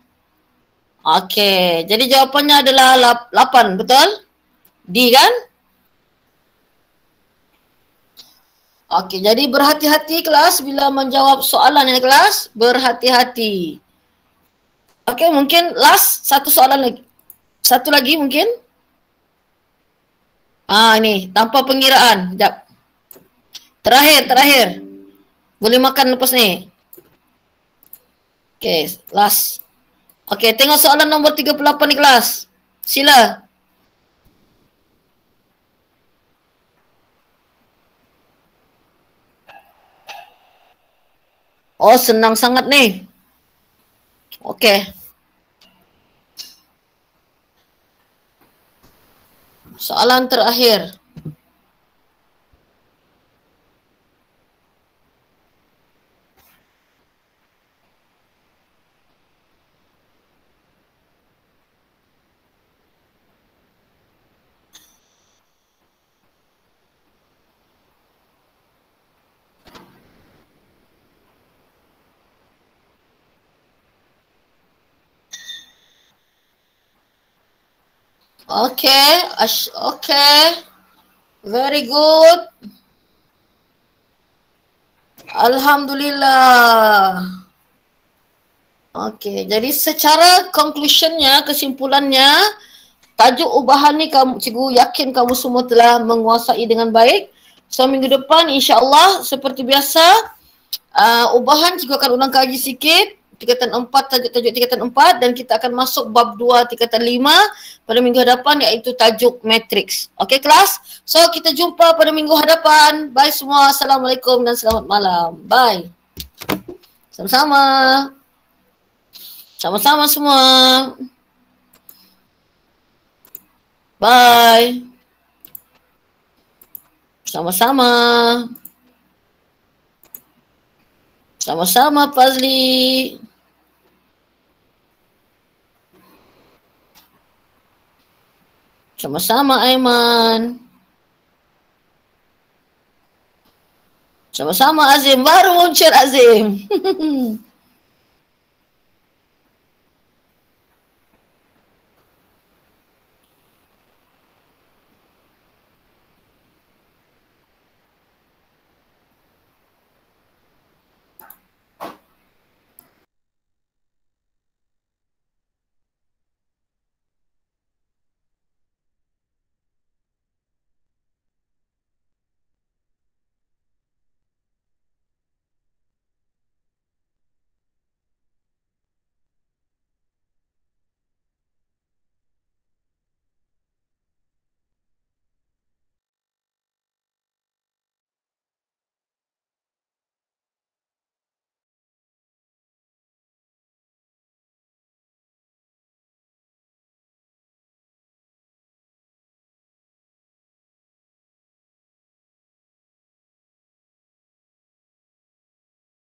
Okey, jadi jawapannya adalah 8, betul? D kan? Okey, jadi berhati-hati kelas bila menjawab soalan ya kelas. Berhati-hati. Okey, mungkin last satu soalan lagi. Satu lagi mungkin. Ini tanpa pengiraan. Sekejap. Terakhir. Boleh makan lepas ni. Okey, last. Okey, tengok soalan nombor 38 ni kelas. Sila. Oh, senang sangat ni. Okey. Soalan terakhir. Okay, okay. Very good. Alhamdulillah. Okay, jadi secara conclusionnya, kesimpulannya, tajuk ubahan ni cikgu yakin kamu semua telah menguasai dengan baik. So minggu depan insya-Allah seperti biasa ubahan cikgu akan ulang kaji sikit. Tingkatan 4, tajuk tingkatan 4 dan kita akan masuk bab 2 tingkatan 5 pada minggu hadapan iaitu tajuk matriks. Okey kelas? So kita jumpa pada minggu hadapan. Bye semua. Assalamualaikum dan selamat malam. Bye. Sama-sama. Sama-sama semua. Bye. Sama-sama. Sama-sama Fazli. Sama-sama Aiman. Sama-sama Azim. Baru muncul Azim.